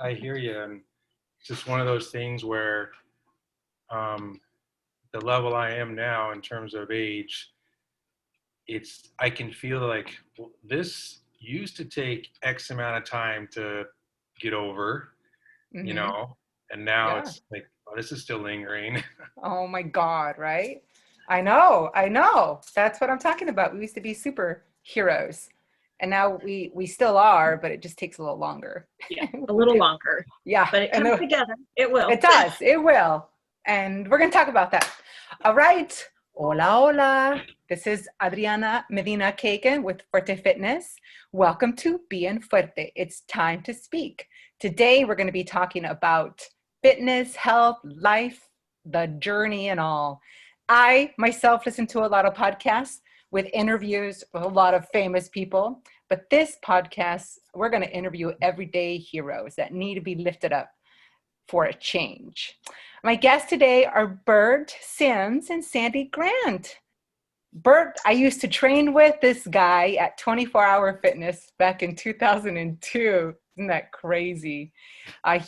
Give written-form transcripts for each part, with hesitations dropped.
I hear you. And it's just one of those things where the level I am now in terms of age, I can feel like this used to take X amount of time to get over, Mm-hmm. and now Yeah. it's like, oh, this is still lingering. Oh my God, right? I know. That's what I'm talking about. We used to be superheroes, and now we still are, but it just takes a little longer. Yeah, a little longer, Yeah, but it and comes together. It will. it does. It will. And we're going to talk about that. All right. Hola, hola. This is Adriana Medina Kagan with Fuerte Fitness. Welcome to Bien Fuerte. It's time to speak. Today, we're going to be talking about fitness, health, life, the journey, and all. I myself listen to a lot of podcasts with interviews with a lot of famous people. But this podcast, we're going to interview everyday heroes that need to be lifted up for a change. My guests today are Bert Sims and Sandy Grant. Bert, I used to train with this guy at 24-Hour Fitness back in 2002. Isn't that crazy?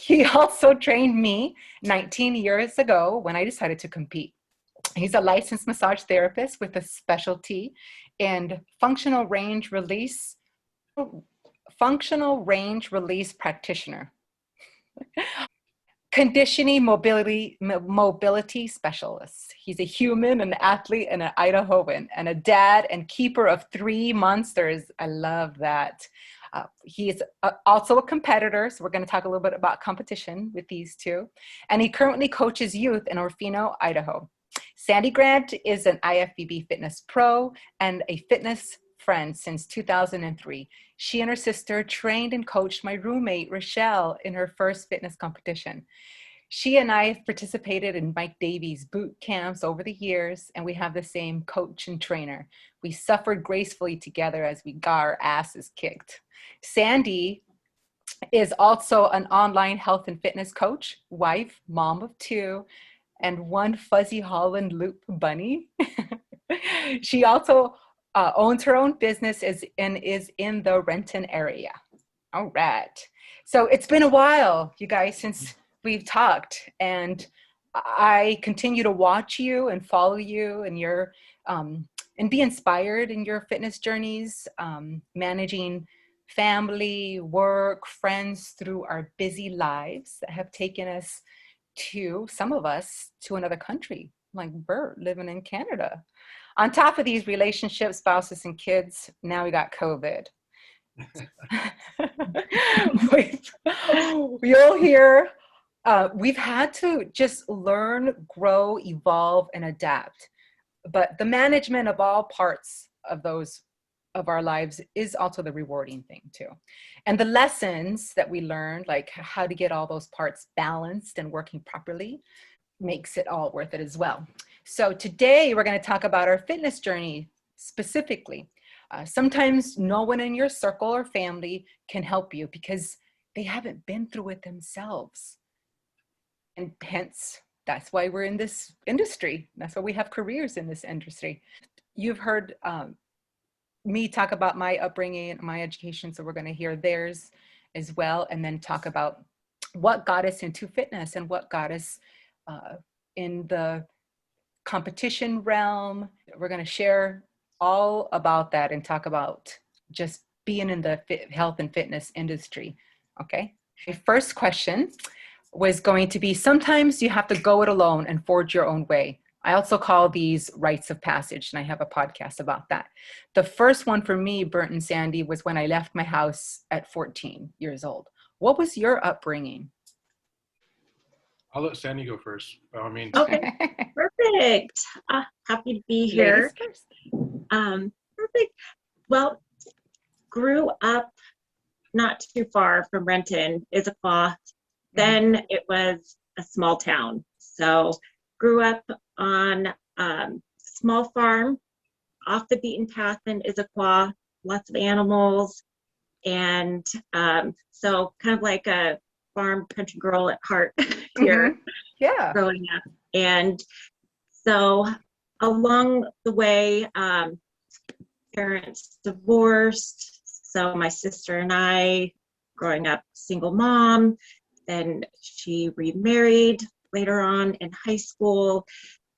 He also trained me 19 years ago when I decided to compete. He's a licensed massage therapist with a specialty in functional range release practitioner. Conditioning mobility specialist. He's a human, an athlete, and an Idahoan, and a dad and keeper of 3 monsters. I love that. He's also a competitor, so we're going to talk a little bit about competition with these two. And he currently coaches youth in Orfino, Idaho. Sandy Grant is an IFBB fitness pro and a fitness friend since 2003. She and her sister trained and coached my roommate, Rochelle, in her first fitness competition. She and I have participated in Mike Davies boot camps over the years, and we have the same coach and trainer. We suffered gracefully together as we got our asses kicked. Sandy is also an online health and fitness coach, wife, mom of 2, and 1 fuzzy Holland Loop bunny. She also owns her own business and is in the Renton area. All right. So it's been a while, you guys, since we've talked, and I continue to watch you and follow you and and be inspired in your fitness journeys, managing family, work, friends through our busy lives that have taken us some of us, to another country, like Bert living in Canada. On top of these relationships, spouses, and kids, now we got COVID. You'll hear, we've had to just learn, grow, evolve, and adapt. But the management of all parts of our lives is also the rewarding thing too. And the lessons that we learned, like how to get all those parts balanced and working properly, makes it all worth it as well. So today we're going to talk about our fitness journey specifically. Sometimes no one in your circle or family can help you because they haven't been through it themselves. And hence, that's why we're in this industry. That's why we have careers in this industry. You've heard me talk about my upbringing, my education, so we're going to hear theirs as well, and then talk about what got us into fitness and what got us in the competition realm. We're going to share all about that and talk about just being in the health and fitness industry. Okay. My first question was going to be, sometimes you have to go it alone and forge your own way. I also call these rites of passage, and I have a podcast about that. The first one for me, Bert and Sandy, was when I left my house at 14 years old. What was your upbringing? I'll let Sandy go first, by all means. Okay, perfect. Happy to be here. Perfect. Well, grew up not too far from Renton, Issaquah. Then it was a small town. So grew up on a small farm off the beaten path in Issaquah, lots of animals. And so kind of like a farm country girl at heart here. Yeah. Growing up. And so along the way, parents divorced. So my sister and I, growing up single mom, then she remarried later on in high school.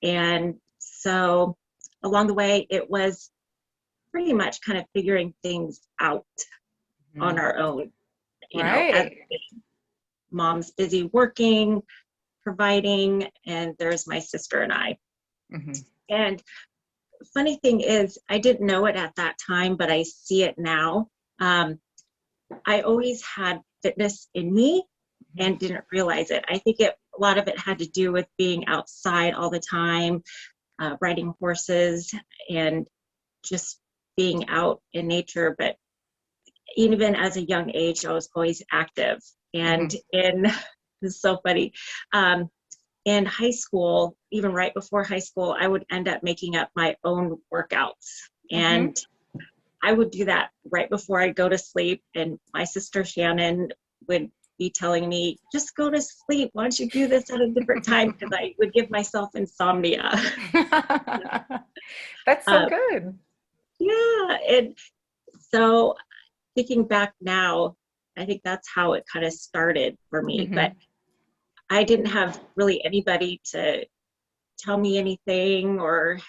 And so along the way, it was pretty much kind of figuring things out on our own. You know, as mom's busy working, providing, and there's my sister and I. And funny thing is, I didn't know it at that time, but I see it now. I always had fitness in me and didn't realize it. I think a lot of it had to do with being outside all the time, riding horses, and just being out in nature. But even as a young age, I was always active. And this is so funny. In high school, even right before high school, I would end up making up my own workouts. And I would do that right before I go to sleep. And my sister Shannon would be telling me, just go to sleep. Why don't you do this at a different time? Because I would give myself insomnia. That's so good. Yeah. And so thinking back now, I think that's how it kind of started for me. But I didn't have really anybody to tell me anything or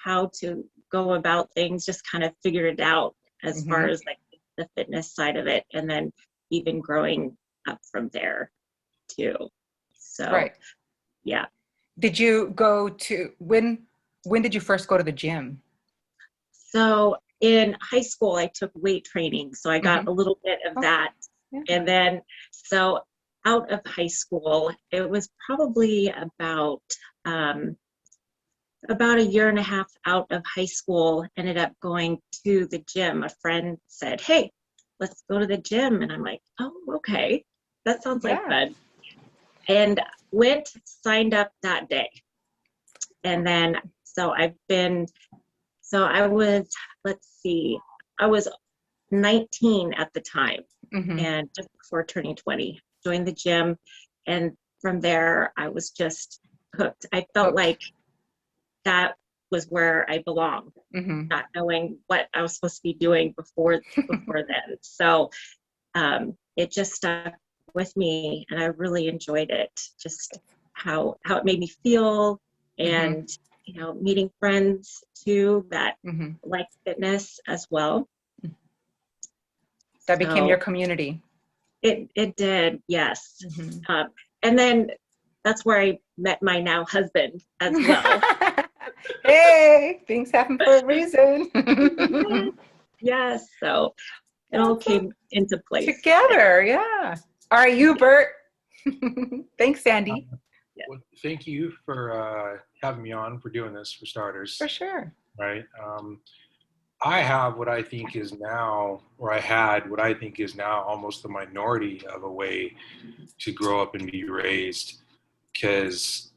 how to go about things, just kind of figured it out as far as like the fitness side of it, and then even growing up from there too. So yeah. Did you go to, when did you first go to the gym? So in high school, I took weight training, so I got a little bit of that. And then so out of high school, it was probably about a year and a half out of high school, ended up going to the gym. A friend said, hey, let's go to the gym. And I'm like, oh, okay. That sounds like fun. And went, signed up that day. And then, I was, I was 19 at the time, and just before turning 20, joined the gym. And from there, I was just hooked. I felt like that was where I belonged, not knowing what I was supposed to be doing before then. So it just stuck with me, and I really enjoyed it. Just how it made me feel, and meeting friends too that like fitness as well. That became your community. It did, yes. And then that's where I met my now husband as well. Hey, things happen for a reason. Yes, so it all came into place together. Yeah. All right, you, Bert. Thanks, Sandy. Well, thank you for having me on, for doing this, for starters. For sure. Right. I have what I think is now, or I had what I think is now almost the minority of a way to grow up and be raised. Because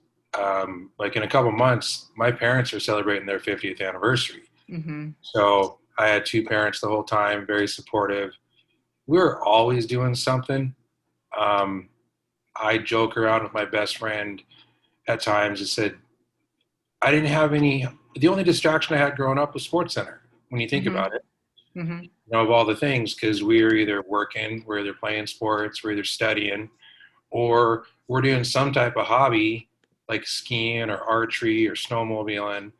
like in a couple months, my parents are celebrating their 50th anniversary. So I had two parents the whole time, very supportive. We were always doing something. I joke around with my best friend at times and said, the only distraction I had growing up was Sports Center, when you think about it. Of all the things, because we were either working, we're either playing sports, we're either studying, or we're doing some type of hobby like skiing or archery or snowmobiling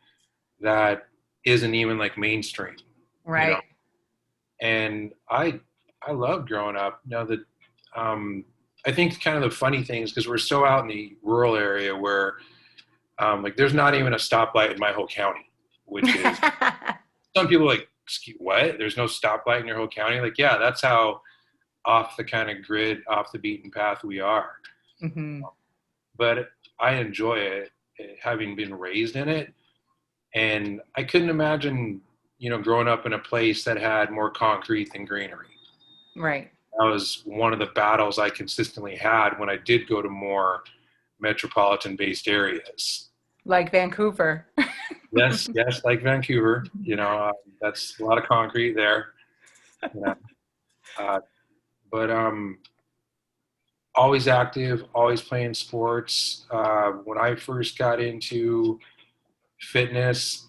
that isn't even like mainstream. Right. And I loved growing up. Now that I think kind of the funny thing is because we're so out in the rural area where like there's not even a stoplight in my whole county, which is some people like, what? There's no stoplight in your whole county? Like, yeah, that's how off the kind of grid, off the beaten path we are. But I enjoy it, having been raised in it. And I couldn't imagine, growing up in a place that had more concrete than greenery. Right. That was one of the battles I consistently had when I did go to more metropolitan-based areas. Like Vancouver. Yes, like Vancouver. That's a lot of concrete there. But always active, always playing sports. When I first got into fitness,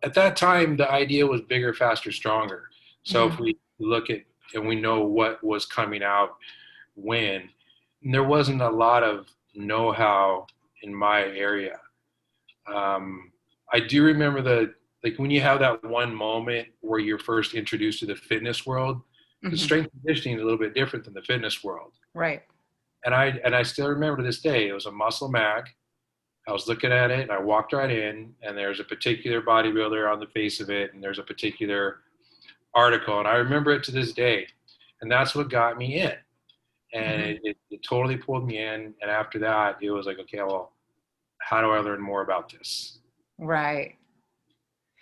at that time, the idea was bigger, faster, stronger. So if we look at and we know what was coming out when. And there wasn't a lot of know-how in my area. I do remember like when you have that one moment where you're first introduced to the fitness world, the strength conditioning is a little bit different than the fitness world. Right. And I still remember to this day, it was a muscle mag. I was looking at it and I walked right in, and there's a particular bodybuilder on the face of it, and there's a particular article, and I remember it to this day. And that's what got me in. And it totally pulled me in. And after that, it was like, okay, well, how do I learn more about this? Right.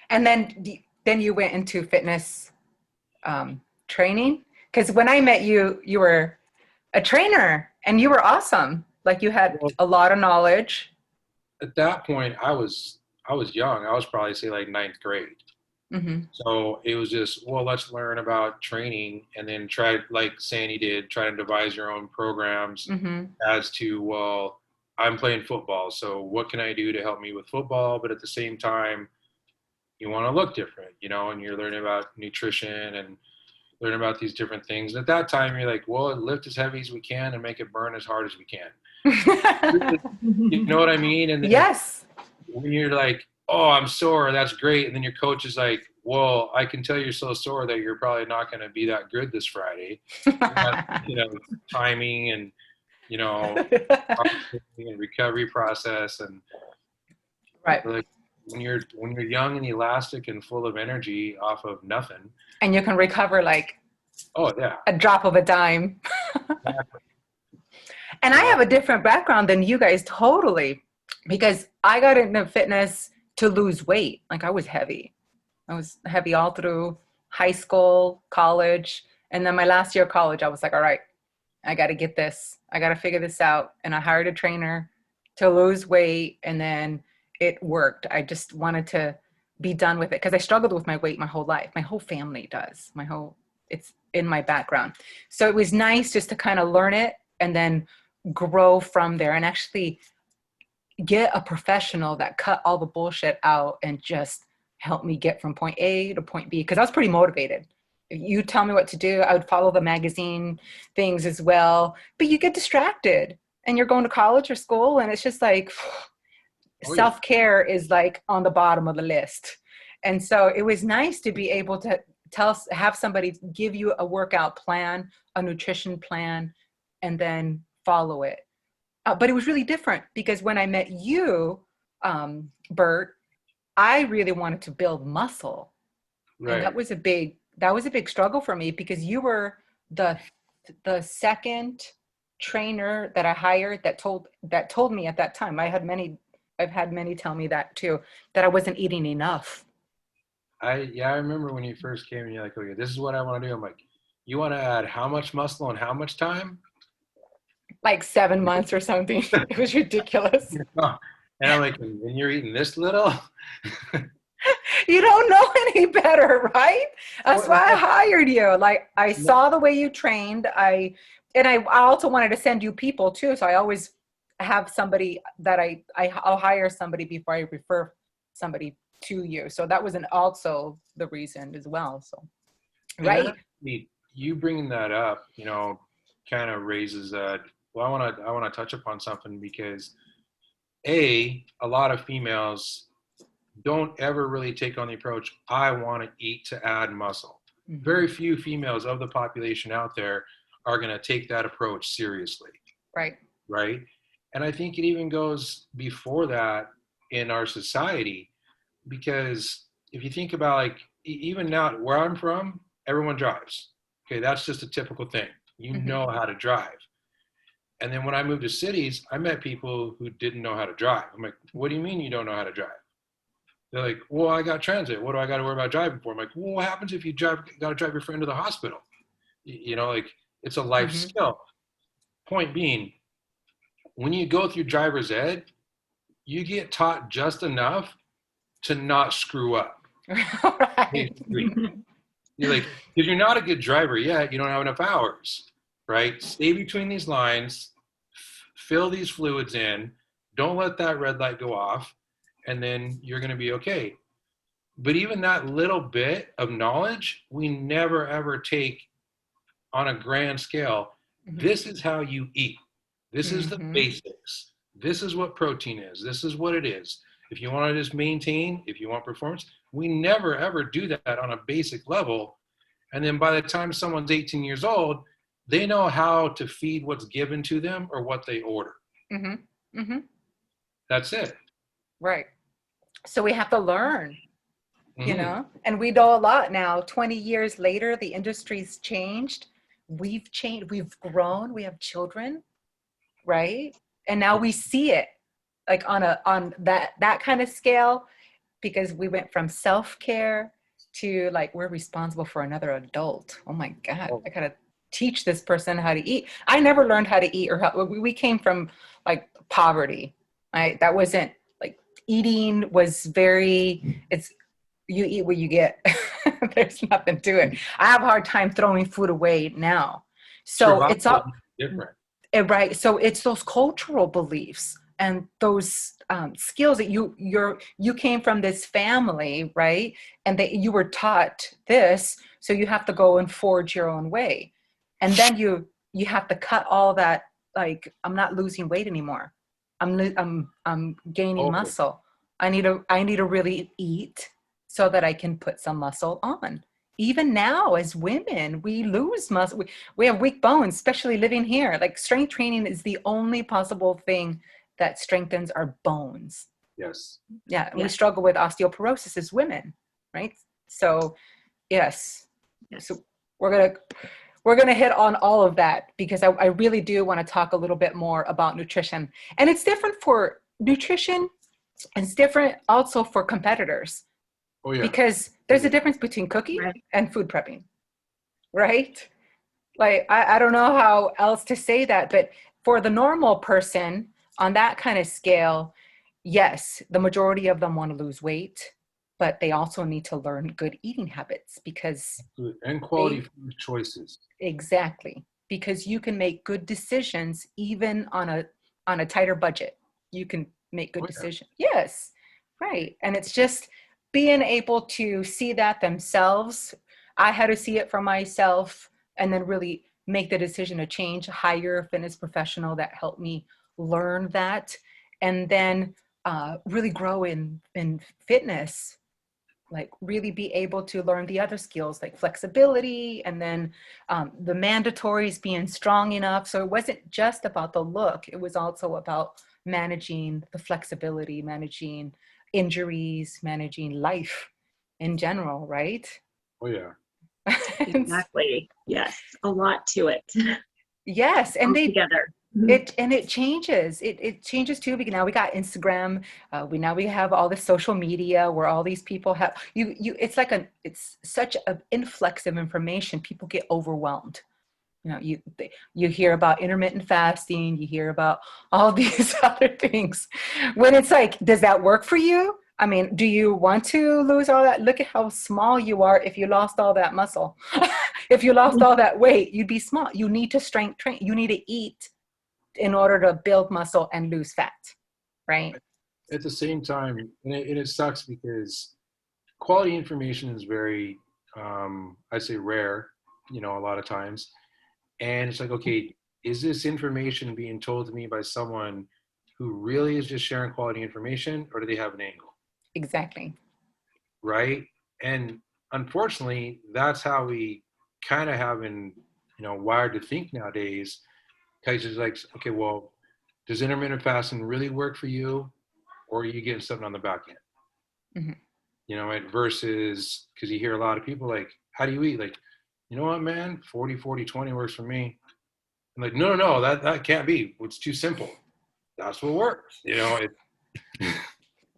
And then you went into fitness training? Because when I met you, you were a trainer and you were awesome. Like you had a lot of knowledge. At that point, I was young. I was probably say like ninth grade. So it was just, well, let's learn about training, and then try, like Sandy did, try to devise your own programs as to, well, I'm playing football, so what can I do to help me with football? But at the same time, you want to look different, you know, and you're learning about nutrition and learning about these different things. And at that time, you're like, well, lift as heavy as we can and make it burn as hard as we can. You know what I mean? And yes. When you're like, oh, I'm sore, that's great. And then your coach is like, well, I can tell you're so sore that you're probably not going to be that good this Friday. You know, timing and, you know, and recovery process. And right. Like when you're young and elastic and full of energy off of nothing. And you can recover like a drop of a dime. Exactly. And I have a different background than you guys, totally. Because I got into fitness to lose weight. Like I was heavy all through high school, college. And then my last year of college, I was like, all right, I got to get this. I got to figure this out. And I hired a trainer to lose weight. And then it worked. I just wanted to be done with it because I struggled with my weight my whole life. My whole family does. It's in my background. So it was nice just to kind of learn it and then grow from there and actually get a professional that cut all the bullshit out and just help me get from point A to point B. Because I was pretty motivated. If you tell me what to do, I would follow the magazine things as well. But you get distracted and you're going to college or school and it's just like self-care is like on the bottom of the list. And so it was nice to be able to have somebody give you a workout plan, a nutrition plan, and then follow it. But it was really different because when I met you, Bert, I really wanted to build muscle. Right. And that was a big struggle for me because you were the second trainer that I hired that told me at that time. I've had many tell me that too, that I wasn't eating enough. I remember when you first came and you're like, okay, this is what I want to do. I'm like, you want to add how much muscle and how much time? Like 7 months or something. It was ridiculous. And I'm like, and you're eating this little? You don't know any better, right? That's why I hired you. Like I saw the way you trained. I also wanted to send you people too. So I always have somebody that I'll hire somebody before I refer somebody to you. So that was also the reason as well. So, right. You bringing that up, you know, kind of raises that. Well, I want to touch upon something because a lot of females don't ever really take on the approach, I want to eat to add muscle. Mm-hmm. Very few females of the population out there are going to take that approach seriously. Right. Right. And I think it even goes before that in our society, because if you think about like, even now where I'm from, everyone drives. Okay. That's just a typical thing. You mm-hmm. know how to drive. And then when I moved to cities, I met people who didn't know how to drive. I'm like, what do you mean you don't know how to drive? They're like, well, I got transit. What do I got to worry about driving for? I'm like, well, what happens if you got to drive your friend to the hospital? You know, like it's a life mm-hmm. skill. Point being, when you go through driver's ed, you get taught just enough to not screw up. Right. You're like, because you're not a good driver yet, you don't have enough hours, right? Stay between these lines, fill these fluids in, don't let that red light go off, and then you're going to be okay. But even that little bit of knowledge, we never ever take on a grand scale This is how you eat. This is the Mm-hmm. basics. This is what protein is. This is what it is. If you want to just maintain, if you want performance, we never ever do that on a basic level. And then by the time someone's 18 years old, they know how to feed what's given to them or what they order. Mm-hmm. Mm-hmm. That's it. Right. So we have to learn, Mm-hmm. and we know a lot now. 20 years later, the industry's changed. We've changed. We've grown. We have children, right? And now we see it like on that kind of scale, because we went from self-care to like we're responsible for another adult. Oh my God, Oh, I gotta teach this person how to eat. I never learned how to eat, or how we came from like poverty. That wasn't like eating was very, it's you eat what you get. There's nothing to it. I have a hard time throwing food away now. So it's survival all is different. right. So it's those cultural beliefs and those skills that you came from this family, right? And that you were taught this, so you have to go and forge your own way, and then you have to cut all that. Like, I'm not losing weight anymore. I'm gaining Oh, muscle. I need to really eat so that I can put some muscle on. Even now, as women, we lose muscle. We have weak bones, especially living here. Like, strength training is the only possible thing that strengthens our bones. yes. Yeah, and we Yes. struggle with osteoporosis as women, right? So, yes. Yes. So we're gonna hit on all of that, because I really do want to talk a little bit more about nutrition. And it's different for nutrition, and it's different also for competitors, Oh, yeah. because there's a difference between cooking Right. and food prepping, right? Like, I don't know how else to say that, but for the normal person on that kind of scale, yes, the majority of them want to lose weight, but they also need to learn good eating habits, because And quality they food choices. exactly, because you can make good decisions even on a tighter budget. You can make good Oh, yeah. decisions. Yes, right. And it's just being able to see that themselves. I had to see it for myself, and then really make the decision to change, hire a fitness professional that helped me learn that, and then really grow in fitness, like really be able to learn the other skills like flexibility, and then the mandatories, being strong enough. So it wasn't just about the look, it was also about managing the flexibility, managing injuries, managing life in general, right? Oh, yeah. And Exactly. Yes. A lot to it yes, and they altogether. it changes. It changes too, because now we got Instagram. We have all this social media where all these people have it's such an influx of information. People get overwhelmed. You hear about intermittent fasting, you hear about all these other things. When it's like, does that work for you? I mean, do you want to lose all that? Look at how small you are. If you lost all that muscle, if you lost all that weight, you'd be small. You need to strength train. You need to eat in order to build muscle and lose fat, right? At the same time, and it sucks because quality information is very, I'd say rare, a lot of times. And it's like, okay, is this information being told to me by someone who really is just sharing quality information, or do they have an angle? Exactly. Right. And unfortunately, that's how we kind of have been, wired to think nowadays. Because it's like, okay, well, does intermittent fasting really work for you, or are you getting something on the back end? Mhm. And versus, because you hear a lot of people like, how do you eat? Like, you know what, man, 40-40-20 works for me. I'm like, no, that can't be. It's too simple. That's what works.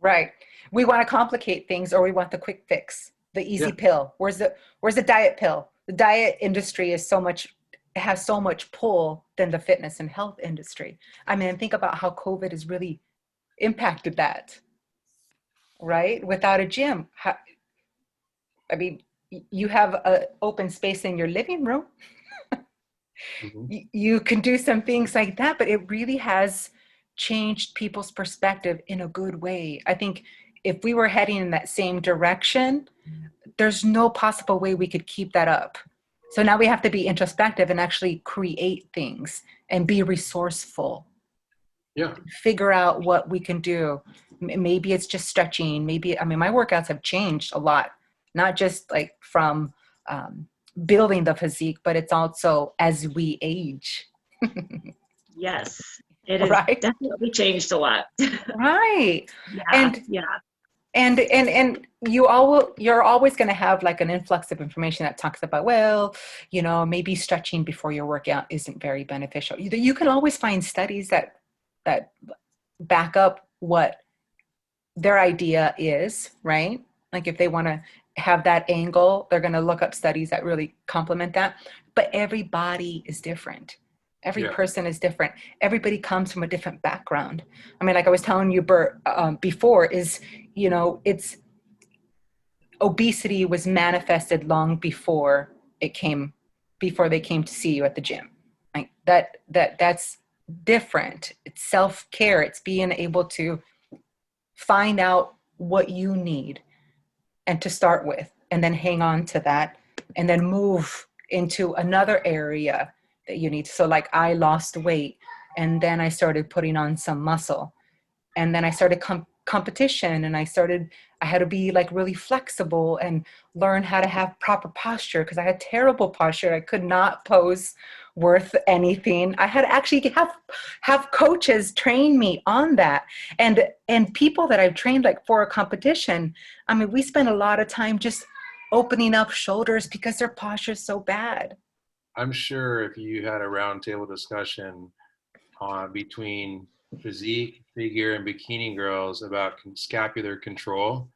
Right. We want to complicate things, or we want the quick fix, the Yeah. easy pill. Where's the diet pill? The diet industry has so much pull than the fitness and health industry. I mean, think about how COVID has really impacted that, right? Without a gym, I mean, you have an open space in your living room. Mhm. You can do some things like that, but it really has changed people's perspective in a good way. I think if we were heading in that same direction, there's no possible way we could keep that up. So now we have to be introspective and actually create things and be resourceful. Yeah. Figure out what we can do. Maybe it's just stretching. Maybe, I mean, my workouts have changed a lot, not just like from building the physique, but it's also as we age. Yes, it has Right? definitely changed a lot. Right. Yeah, And yeah. And you're always going to have like an influx of information that talks about, well, you know, maybe stretching before your workout isn't very beneficial. You can always find studies that back up what their idea is, right? Like if they want to have that angle, they're going to look up studies that really complement that. But every body is different. Every Yeah. person is different. Everybody comes from a different background. I mean, like I was telling you, Bert, before, is, you know, it's obesity was manifested long before before they came to see you at the gym. Like that's different. It's self-care. It's being able to find out what you need and to start with, and then hang on to that, and then move into another area that you need. So like I lost weight, and then I started putting on some muscle, and then I started competition, and I had to be like really flexible and learn how to have proper posture, because I had terrible posture. I could not pose worth anything. I had to actually have coaches train me on that, and people that I've trained like for a competition. I mean, we spend a lot of time just opening up shoulders because their posture is so bad. I'm sure if you had a roundtable discussion between physique, figure, and bikini girls about scapular control,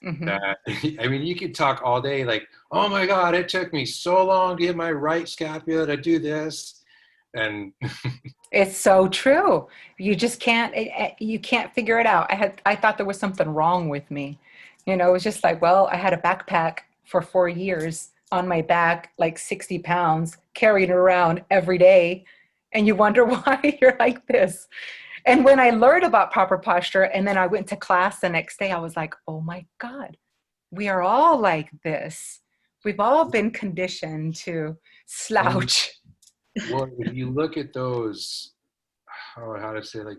Mm-hmm. that I mean, you could talk all day like, oh my God, it took me so long to get my right scapula to do this. And It's so true. You just can't, you can't figure it out. I thought there was something wrong with me. You know, it was just like, well, I had a backpack for 4 years on my back, like 60 pounds, carrying it around every day. And you wonder why you're like this. And when I learned about proper posture and then I went to class the next day, I was like, oh my God, we are all like this. We've all been conditioned to and slouch. well, if you look at those, how to say, like,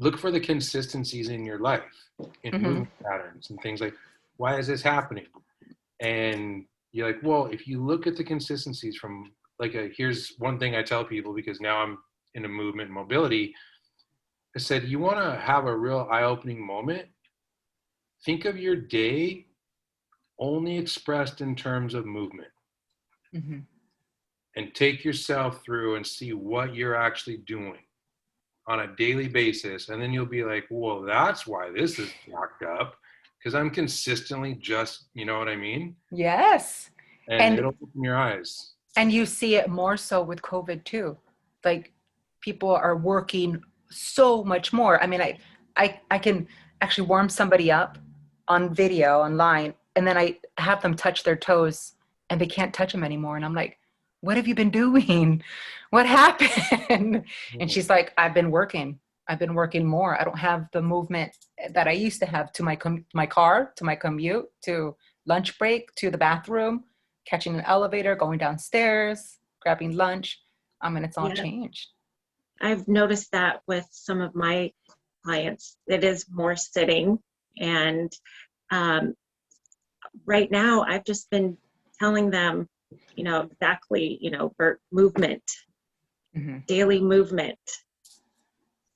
look for the consistencies in your life, in Hmm. movement patterns and things like, why is this happening? And you're like, well, if you look at the consistencies from like here's one thing I tell people, because now I'm in a movement and mobility. I said, you want to have a real eye-opening moment? Think of your day only expressed in terms of movement, Hmm. and take yourself through and see what you're actually doing on a daily basis. And then you'll be like, well, that's why this is jacked up, because I'm consistently just, you know what I mean? Yes. And And it'll open your eyes. and you see it more so with COVID too. Like people are working so much more. I mean, I can actually warm somebody up on video online, and then I have them touch their toes and they can't touch them anymore. And I'm like, what have you been doing? What happened? And she's like, I've been working. I've been working more. I don't have the movement that I used to have to my car, to my commute, to lunch break, to the bathroom, catching an elevator, going downstairs, grabbing lunch. And it's all Yeah, changed. I've noticed that with some of my clients. It is more sitting. And um, right now, I've just been telling them, exactly, Bert, movement, Mm-hmm. daily movement.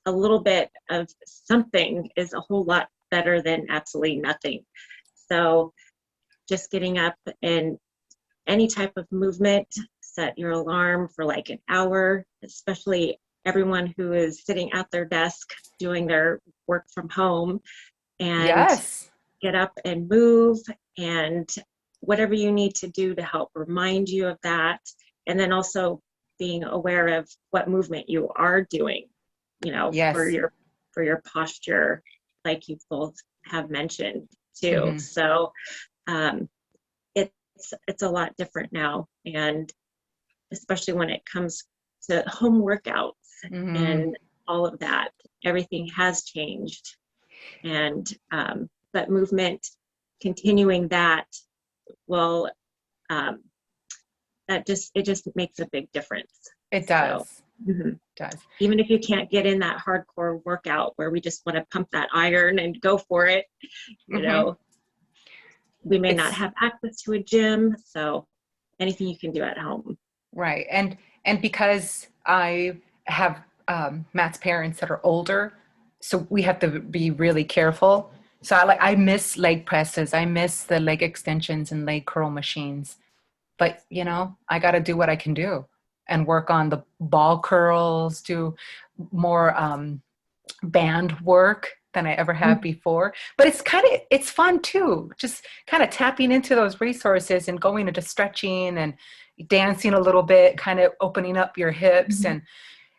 A little bit of something is a whole lot better than absolutely nothing. So just getting up and any type of movement, set your alarm for like an hour, especially everyone who is sitting at their desk doing their work from home, and Yes. get up and move, and whatever you need to do to help remind you of that. And then also being aware of what movement you are doing, for Yes. your posture, like you both have mentioned too. Mm-hmm. So um, it's a lot different now, and especially when it comes to home workouts Mm-hmm. and all of that, everything has changed. And but movement, continuing that will, it just makes a big difference. It does. So, mhm. Does. Even if you can't get in that hardcore workout where we just want to pump that iron and go for it, you know, we may not have access to a gym, so anything you can do at home. Right. And because I have Matt's parents that are older, so we have to be really careful. So I miss leg presses. I miss the leg extensions and leg curl machines. But you know, I got to do what I can do and work on the ball curls, do more band work than I ever have before. But it's fun too, just kind of tapping into those resources and going into stretching and dancing a little bit, kind of opening up your hips. And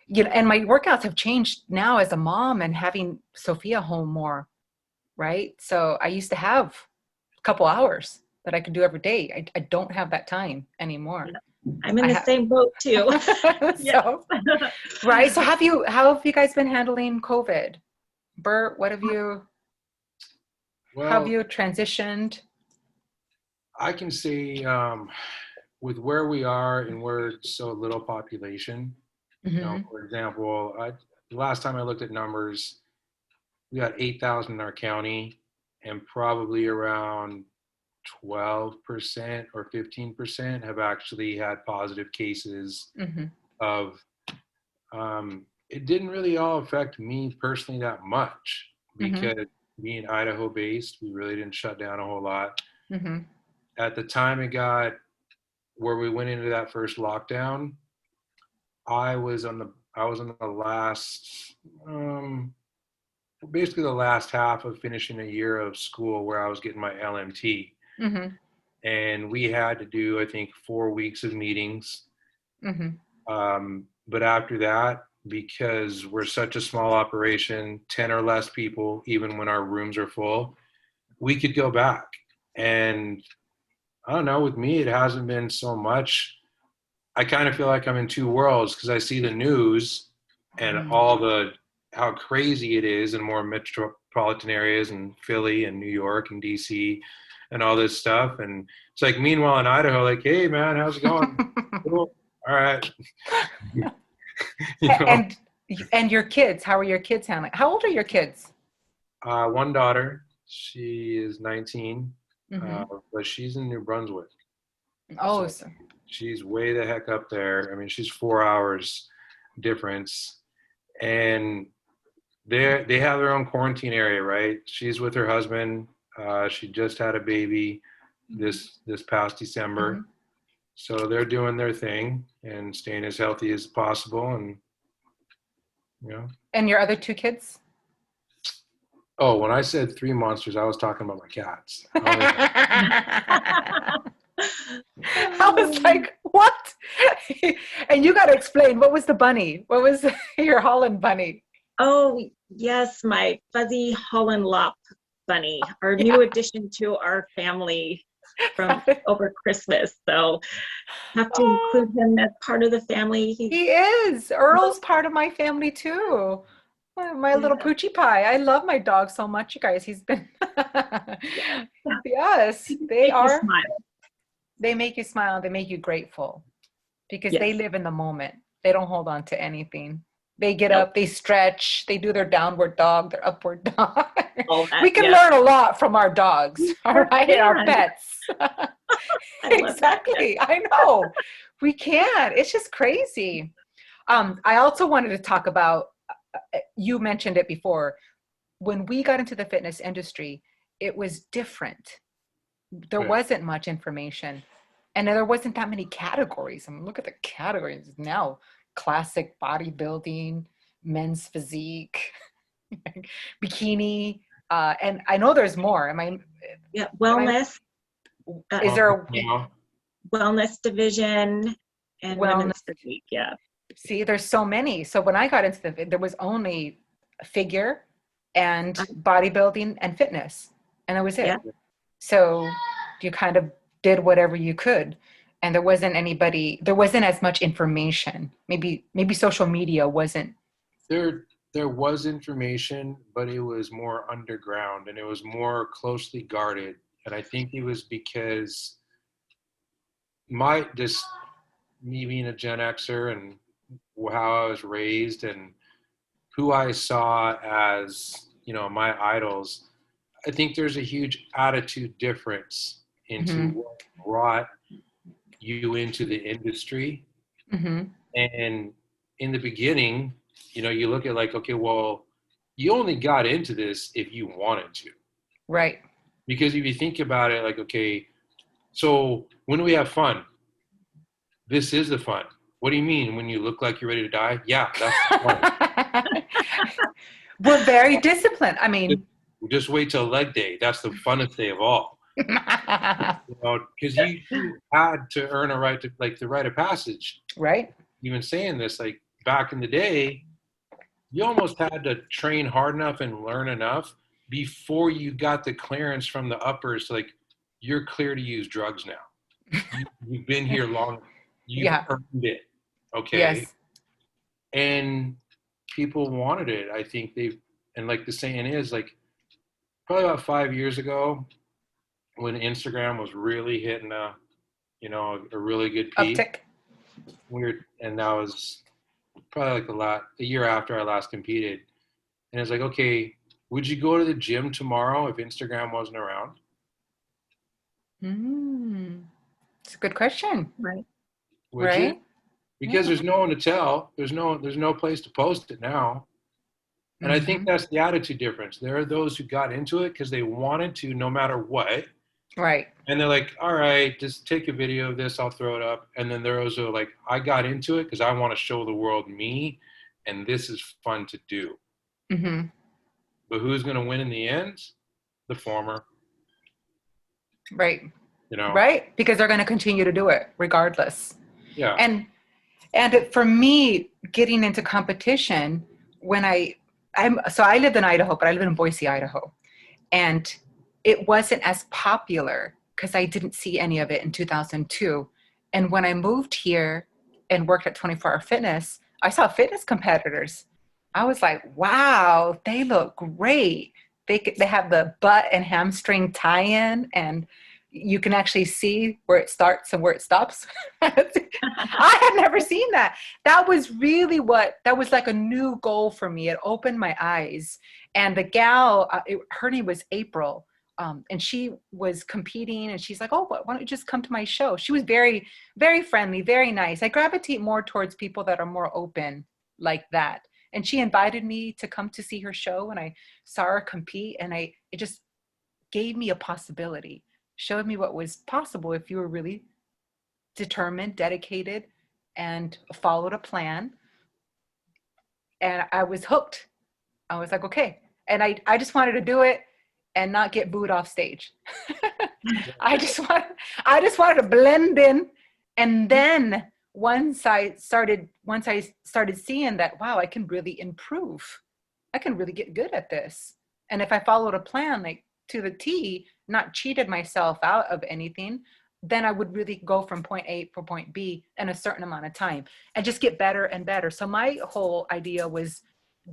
you know, and my workouts have changed now as a mom and having Sophia home more, right? So I used to have a couple hours that I could do every day. I don't have that time anymore. I'm in the same boat too. So, right. So how have you guys been handling COVID? Bert, how have you transitioned? I can say with where we are and we're so little population, you know, for example, the last time I looked at numbers, we got 8,000 in our county and probably around 12% or 15% have actually had positive cases of, it didn't really all affect me personally that much because being Idaho based, we really didn't shut down a whole lot. At the time it got where we went into that first lockdown, I was on the last, basically the last half of finishing a year of school where I was getting my LMT. And we had to do, I think, 4 weeks of meetings. But after that, because we're such a small operation, 10 or less people, even when our rooms are full, we could go back. And I don't know, with me, it hasn't been so much. I kind of feel like I'm in two worlds because I see the news and how crazy it is in more metropolitan areas in Philly and New York and DC and all this stuff. And it's like, meanwhile in Idaho, like, hey man, how's it going? Cool. All right. You know? And your kids, how are your kids handling? How old are your kids? One daughter, she is 19, but she's in New Brunswick. Oh, so she's way the heck up there. I mean, she's 4 hours difference, and they have their own quarantine area, right? She's with her husband. She just had a baby this past December, so they're doing their thing and staying as healthy as possible, and you know. And your other two kids? Oh, when I said 3 monsters, I was talking about my cats. I was like, what? And you got to explain, what was the bunny? What was your Holland bunny? Oh, yes, my fuzzy Holland Lop bunny, our new addition to our family from over Christmas. So have to include him as part of the family. He is. Earl's part of my family too. My little Poochie Pie. I love my dog so much, you guys. He's been yes, they are. They make you smile. They make you grateful because they live in the moment. They don't hold on to anything. They get up, they stretch, they do their downward dog, their upward dog. We can learn a lot from our dogs, all right, and our pets. Exactly. I know. We can. It's just crazy. I also wanted to talk about, you mentioned it before, when we got into the fitness industry, it was different. There wasn't much information, and there wasn't that many categories. I mean, look at the categories now: classic bodybuilding, men's physique, bikini, and I know there's more. Wellness. Is there a wellness division and women's physique? Yeah. See, there's so many. So when I got into there was only figure and bodybuilding and fitness, and that was it. Yeah. So you kind of did whatever you could, and there wasn't as much information. Maybe social media wasn't. There was information, but it was more underground and it was more closely guarded. And I think it was because me being a Gen Xer and how I was raised and who I saw as, my idols, I think there's a huge attitude difference into Mm-hmm. what brought you into the industry. Mm-hmm. And in the beginning, you look at like, okay, well, you only got into this if you wanted to. Right. Because if you think about it, like, okay, so when do we have fun? This is the fun. What do you mean when you look like you're ready to die? Yeah, that's the fun. We're very disciplined. I mean, Just wait till leg day. That's the funnest day of all. Because you had to earn a right to, like, the rite of passage. right? Even saying this, like, back in the day, you almost had to train hard enough and learn enough before you got the clearance from the uppers. Like, you're clear to use drugs now. You've been here long. You've Yeah. earned it. Okay. Yes. And people wanted it. I think and like the saying is, like, probably about 5 years ago, when Instagram was really hitting a really good peak. Uptick. And that was probably like a year after I last competed. And it's like, okay, would you go to the gym tomorrow if Instagram wasn't around? It's a good question. Right. Would you? Right? Because Yeah. there's no one to tell. There's no place to post it now. And I think Mm-hmm. that's the attitude difference. There are those who got into it because they wanted to, no matter what. Right. And they're like, all right, just take a video of this, I'll throw it up. And then there are those who are like, I got into it because I want to show the world me, and this is fun to do. Mm-hmm. But who's going to win in the end? The former. Right. You know? Right? Because they're going to continue to do it regardless. Yeah. And for me, getting into competition, when I lived in Idaho, but I live in Boise, Idaho. And it wasn't as popular because I didn't see any of it in 2002. And when I moved here and worked at 24 Hour Fitness, I saw fitness competitors. I was like, wow, they look great. They have the butt and hamstring tie-in, and you can actually see where it starts and where it stops. I had never seen that. That was like a new goal for me. It opened my eyes. And the gal, her name was April, and she was competing, and she's like, oh, why don't you just come to my show? She was very, very friendly, very nice. I gravitate more towards people that are more open like that. And she invited me to come to see her show, and I saw her compete, and it just gave me a possibility, showed me what was possible if you were really determined, dedicated, and followed a plan. And I was hooked. I was like, okay. And I just wanted to do it and not get booed off stage. I just wanted to blend in. And then once I started seeing that, wow, I can really improve. I can really get good at this. And if I followed a plan, like to the T, not cheated myself out of anything, then I would really go from point A to point B in a certain amount of time and just get better and better. So my whole idea was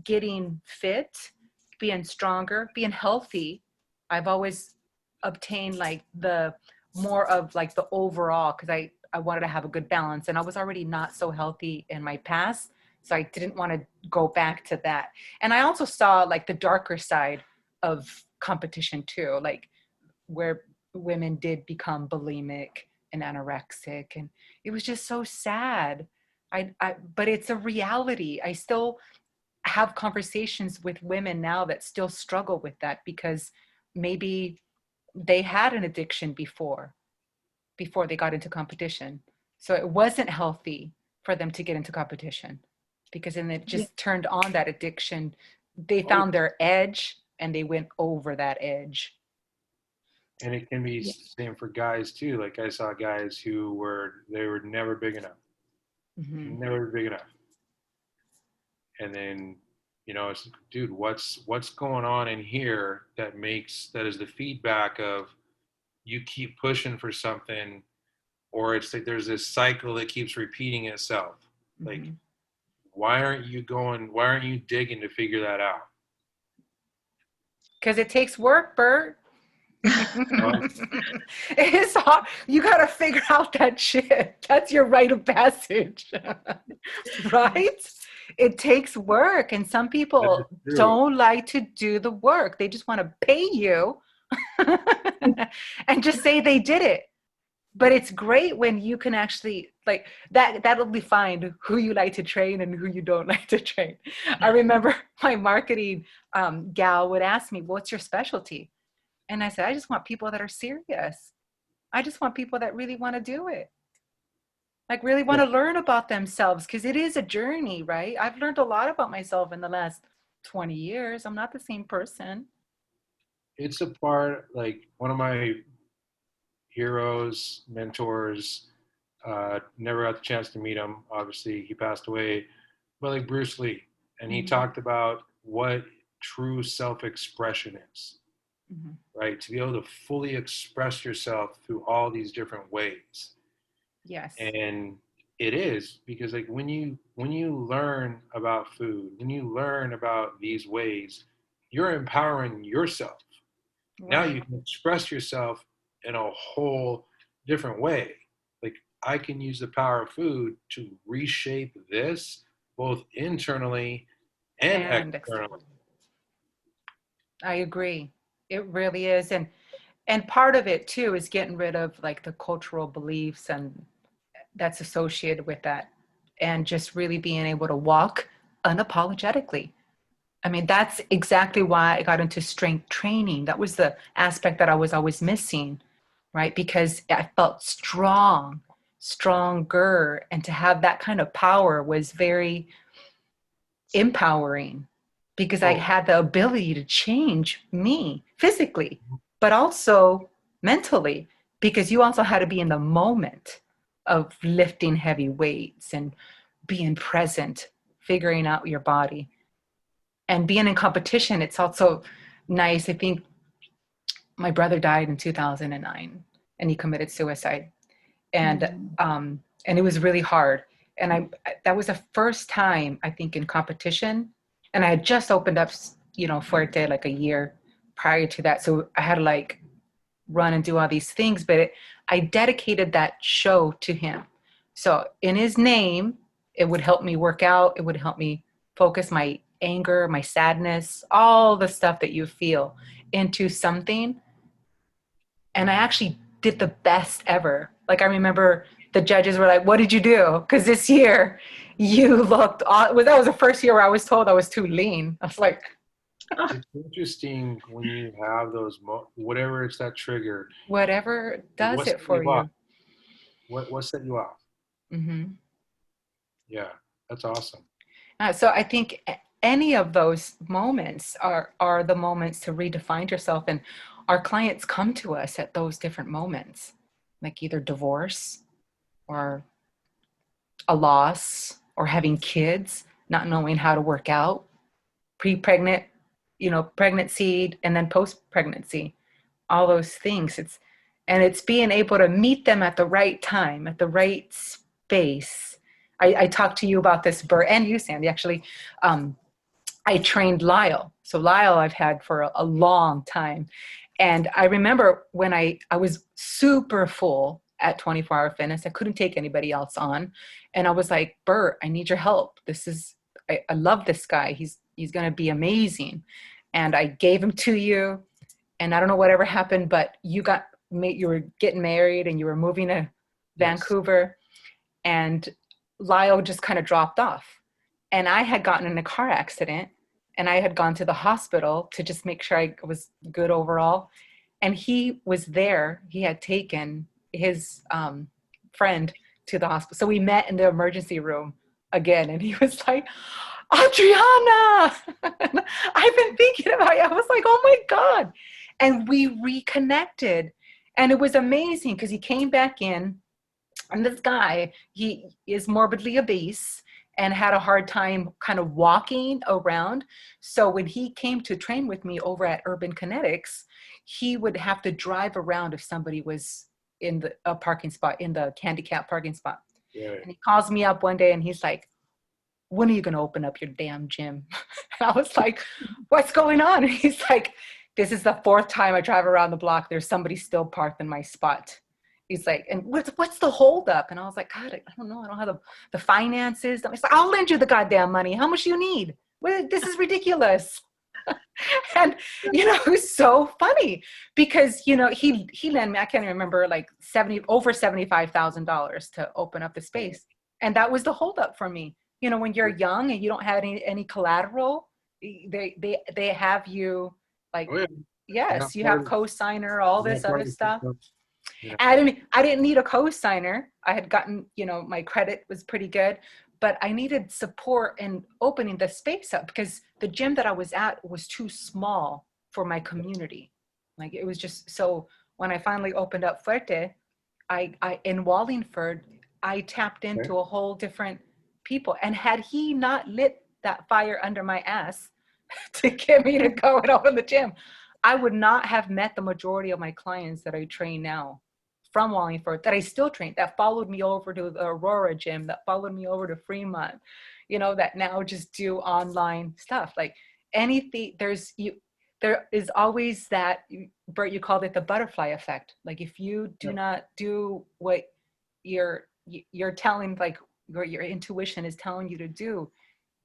getting fit, being stronger, being healthy. I've always obtained like the more of like the overall, because I wanted to have a good balance, and I was already not so healthy in my past. So I didn't want to go back to that. And I also saw like the darker side of competition too, like where women did become bulimic and anorexic. And it was just so sad. But it's a reality. I still have conversations with women now that still struggle with that because maybe they had an addiction before they got into competition. So it wasn't healthy for them to get into competition because then it just turned on that addiction. They found their edge and they went over that edge. And it can be the same for guys too. Like I saw guys who were never big enough. Mm-hmm. Never big enough. And then, it's, dude, what's going on in here that is the feedback of you keep pushing for something, or it's like there's this cycle that keeps repeating itself. Mm-hmm. Like, why aren't you digging to figure that out? Because it takes work, Bert. It's hard. You got to figure out that shit. That's your rite of passage. Right? It takes work. And some That is people true. don't like to do the work. They just want to pay you and just say they did it. But it's great when you can actually like that'll define who you like to train and who you don't like to train. I remember my marketing gal would ask me, what's your specialty? And I said, I just want people that are serious. I just want people that really want to do it. Like really want to learn about themselves, because it is a journey, right? I've learned a lot about myself in the last 20 years. I'm not the same person. It's a part, like one of my heroes, mentors, never got the chance to meet him. Obviously, he passed away, but like Bruce Lee, and he talked about what true self-expression is, right? To be able to fully express yourself through all these different ways. Yes. And it is because like when you learn about food, when you learn about these ways, you're empowering yourself. Right. Now you can express yourself in a whole different way. Like I can use the power of food to reshape this both internally and externally. I agree. It really is. And part of it too is getting rid of like the cultural beliefs and that's associated with that, and just really being able to walk unapologetically. I mean, that's exactly why I got into strength training. That was the aspect that I was always missing, right? Because I felt stronger, and to have that kind of power was very empowering, because I had the ability to change me physically, but also mentally, because you also had to be in the moment of lifting heavy weights and being present, figuring out your body. And being in competition, it's also nice. I think my brother died in 2009 and he committed suicide. And it was really hard. And that was the first time, I think, in competition. And I had just opened up, Fuerte like a year prior to that. So I had to like run and do all these things, but I dedicated that show to him. So in his name, it would help me work out. It would help me focus my anger, my sadness, all the stuff that you feel into something. And I actually did the best ever. Like I remember the judges were like, what did you do? Because this year you looked, that was the first year where I was told I was too lean. I was like, it's interesting when you have those, whatever it's that trigger. Whatever does it for you. What set you off? Mm-hmm. Yeah, that's awesome. So I think any of those moments are the moments to redefine yourself. And our clients come to us at those different moments, like either divorce or a loss or having kids, not knowing how to work out, pre-pregnant, pregnancy, and then post-pregnancy, all those things. It's being able to meet them at the right time, at the right space. I talked to you about this, Bert, and you, Sandy, actually. I trained Lyle. So Lyle I've had for a long time. And I remember when I was super full at 24 Hour Fitness, I couldn't take anybody else on. And I was like, Bert, I need your help. I love this guy. He's going to be amazing. And I gave him to you. And I don't know whatever happened, but you were getting married and you were moving to Vancouver. And Lyle just kind of dropped off. And I had gotten in a car accident and I had gone to the hospital to just make sure I was good overall. And he was there. He had taken his friend to the hospital. So we met in the emergency room again. And he was like, Adriana, I've been thinking about you. I was like, oh my God. And we reconnected. And it was amazing because he came back in. And this guy, he is morbidly obese and had a hard time kind of walking around. So when he came to train with me over at Urban Kinetics, he would have to drive around if somebody was in a parking spot, in the handicap parking spot. Yeah. And he calls me up one day and he's like, when are you going to open up your damn gym? And I was like, what's going on? And he's like, this is the fourth time I drive around the block. There's somebody still parked in my spot. He's like, and what's the holdup? And I was like, God, I don't know. I don't have the finances. He's like, I'll lend you the goddamn money. How much do you need? Well, this is ridiculous. And, it was so funny because, he lent me, I can't remember, like over $75,000 to open up the space. And that was the holdup for me. When you're young and you don't have any collateral, they have you like, Oh, yeah. yes, you have co-signer, all this other stuff. Yeah. I didn't need a co-signer. I had gotten, my credit was pretty good, but I needed support in opening the space up because the gym that I was at was too small for my community. Like it was just, so when I finally opened up Fuerte, I in Wallingford, I tapped into a whole different people. And had he not lit that fire under my ass to get me to go and open the gym, I would not have met the majority of my clients that I train now from Wallingford, that I still train, that followed me over to the Aurora gym, that followed me over to Fremont, that now just do online stuff. Like anything, there is always that, Bert, you called it the butterfly effect. Like if you do not do what you're telling, like your intuition is telling you to do,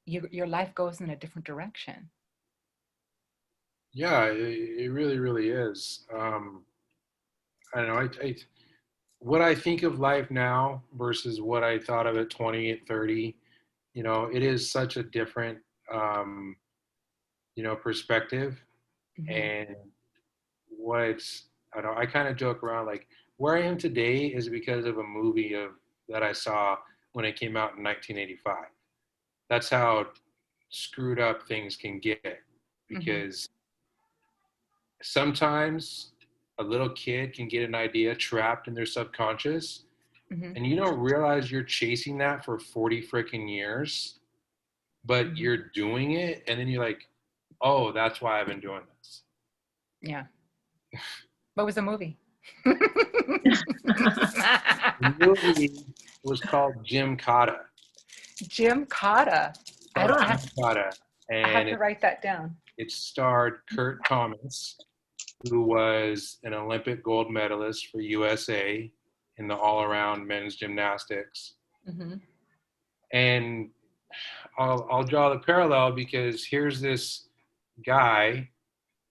your life goes in a different direction. Yeah, it really, really is. I don't know. What I think of life now versus what I thought of at 20, at 30, it is such a different, perspective. Mm-hmm. And I kind of joke around like where I am today is because of a movie that I saw when it came out in 1985. That's how screwed up things can get because sometimes a little kid can get an idea trapped in their subconscious and you don't realize you're chasing that for 40 freaking years, but you're doing it. And then you're like, oh, that's why I've been doing this. Yeah. What was the movie? The movie was called Jim Cotta. Jim Cotta. I have to write that down. It starred Kurt Thomas, who was an Olympic gold medalist for USA in the all-around men's gymnastics. And I'll draw the parallel because here's this guy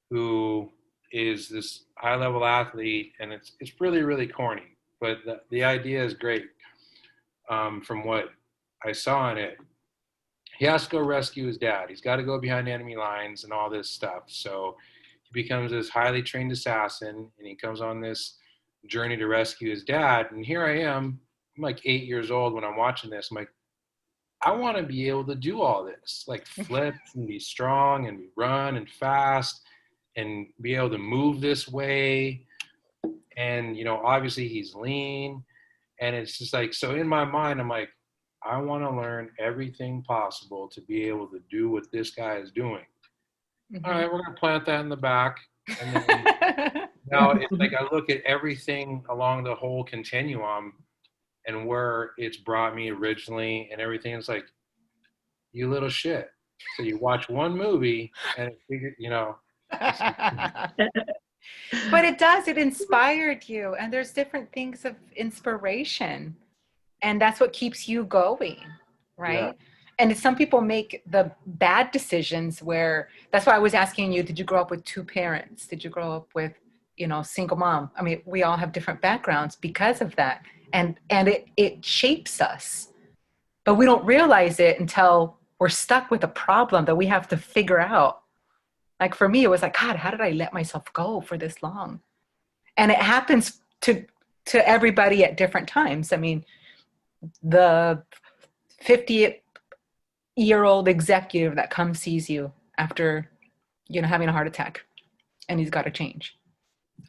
who is this high-level athlete, and it's really, really corny, but the idea is great. From what I saw in it, he has to go rescue his dad. He's got to go behind enemy lines and all this stuff. So he becomes this highly trained assassin, and he comes on this journey to rescue his dad. And here I am. I'm like 8 years old when I'm watching this. I'm like, I want to be able to do all this, like flip and be strong and run and fast and be able to move this way. And, obviously he's lean. And it's just like, so in my mind, I'm like, I want to learn everything possible to be able to do what this guy is doing. All right, we're going to plant that in the back. And then now it's like I look at everything along the whole continuum and where it's brought me originally and everything. It's like, you little shit. So you watch one movie and But it inspired you. And there's different things of inspiration. And that's what keeps you going, right? Yeah. And some people make the bad decisions that's why I was asking you, did you grow up with two parents? Did you grow up with, single mom? I mean, we all have different backgrounds because of that. And it shapes us, but we don't realize it until we're stuck with a problem that we have to figure out. Like for me, it was like, God, how did I let myself go for this long? And it happens to everybody at different times. I mean, the 50-year-old executive that comes sees you after, having a heart attack and he's got to change,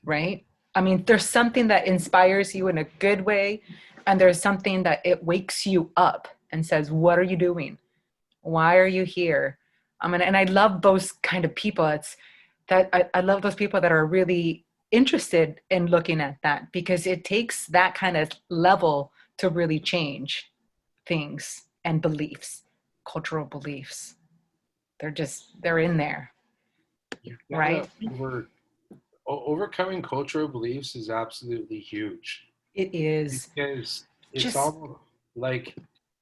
right? I mean, there's something that inspires you in a good way. And there's something that it wakes you up and says, what are you doing? Why are you here? And I love those kind of people. I love those people that are really interested in looking at that because it takes that kind of level to really change things and beliefs, cultural beliefs. They're in there. you've got right? to overcoming cultural beliefs is absolutely huge, It is. because it's Just almost like,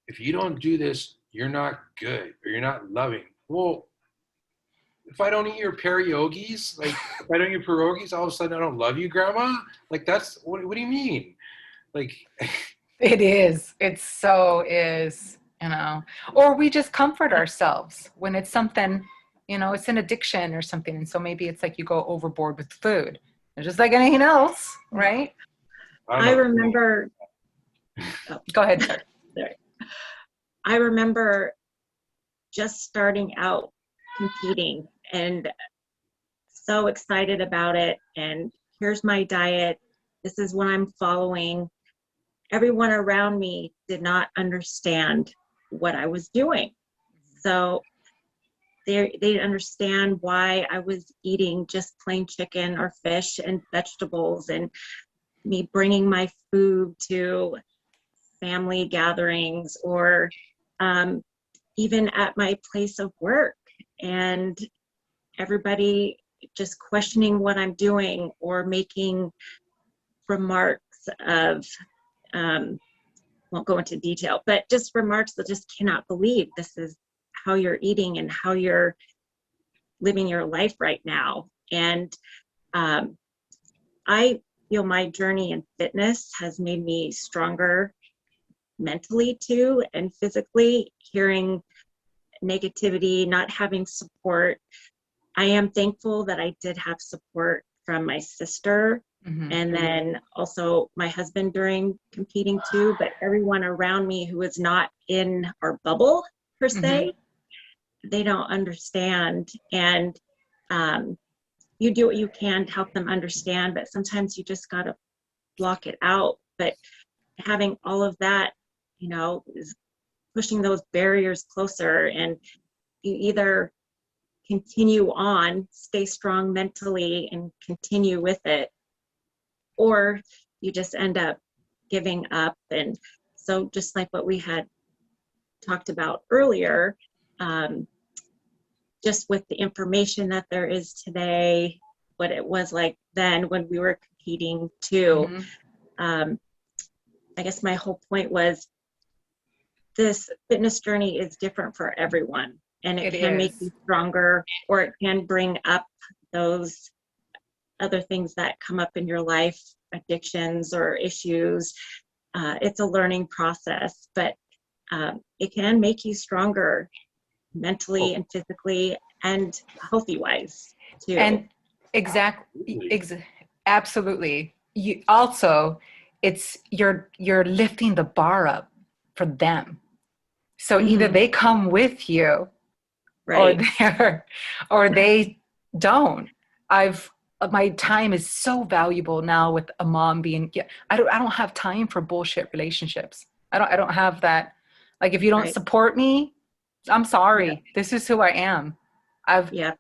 if you don't do this, you're not good or you're not loving. Well, if I don't eat your pierogies, like if I don't eat pierogies, all of a sudden I don't love you, Grandma. Like that's what do you mean? Like, it is. It so is, you know. Or we just comfort ourselves when it's something, you know, it's an addiction or something. And so maybe it's like you go overboard with food. It's just like anything else, right? I don't I know. remember, oh, Go ahead, sir. sorry. I remember just starting out competing and so excited about it. And here's my diet. This is what I'm following. Everyone around me did not understand what I was doing. So they didn't understand why I was eating just plain chicken or fish and vegetables, and me bringing my food to family gatherings, or even at my place of work, and everybody just questioning what I'm doing or making remarks of, won't go into detail, but just remarks that just cannot believe this is how you're eating and how you're living your life right now. And I feel my journey in fitness has made me stronger mentally too, and physically. Hearing negativity, not having support. I am thankful that I did have support from my sister, and then also my husband during competing too, but everyone around me who is not in our bubble per se, they don't understand. And you do what you can to help them understand, but sometimes you just got to block it out. But having all of that, you know, is pushing those barriers closer, and you either continue on, stay strong mentally and continue with it, or you just end up giving up. And so just like what we had talked about earlier, just with the information that there is today, what it was like then when we were competing too. I guess my whole point was this fitness journey is different for everyone, and it can make you stronger, or it can bring up those other things that come up in your life, addictions or issues. It's a learning process, but it can make you stronger mentally and physically and healthy wise too. And absolutely. You also, it's you're lifting the bar up for them. So either they come with you, right, or they don't. My time is so valuable now with a mom being. I don't have time for bullshit relationships. I don't have that. Like, if you don't support me, I'm sorry. This is who I am. I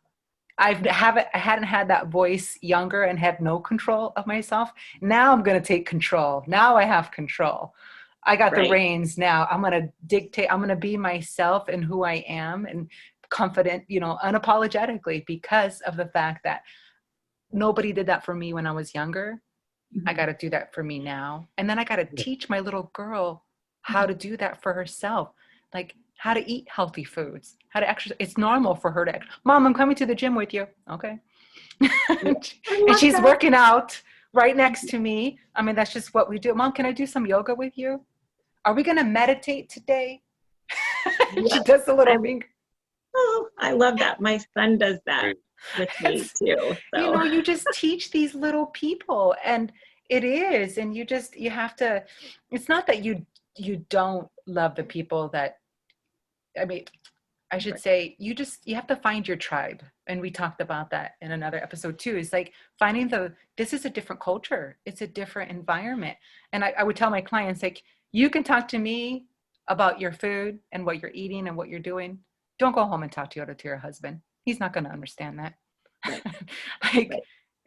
hadn't had that voice younger and had no control of myself. Now I'm going to take control. Now I have control. I got the reins now. I'm going to dictate. I'm going to be myself and who I am, and confident, you know, unapologetically, because of the fact that nobody did that for me when I was younger. I got to do that for me now. And then I got to teach my little girl how to do that for herself. Like, how to eat healthy foods, how to exercise. It's normal for her to, Mom, I'm coming to the gym with you. Okay. And she's working out right next to me. I mean, that's just what we do. Mom, can I do some yoga with you? Are we going to meditate today? She does a little finger. Oh, I love that. My son does that with me too. So. You know, you just teach these little people, and it is, and you have to, it's not that you don't love the people that, I mean, I should say, you have to find your tribe. And we talked about that in another episode too. It's like finding this is a different culture. It's a different environment. And I would tell my clients, like, you can talk to me about your food and what you're eating and what you're doing. Don't go home and talk to your husband. He's not going to understand that.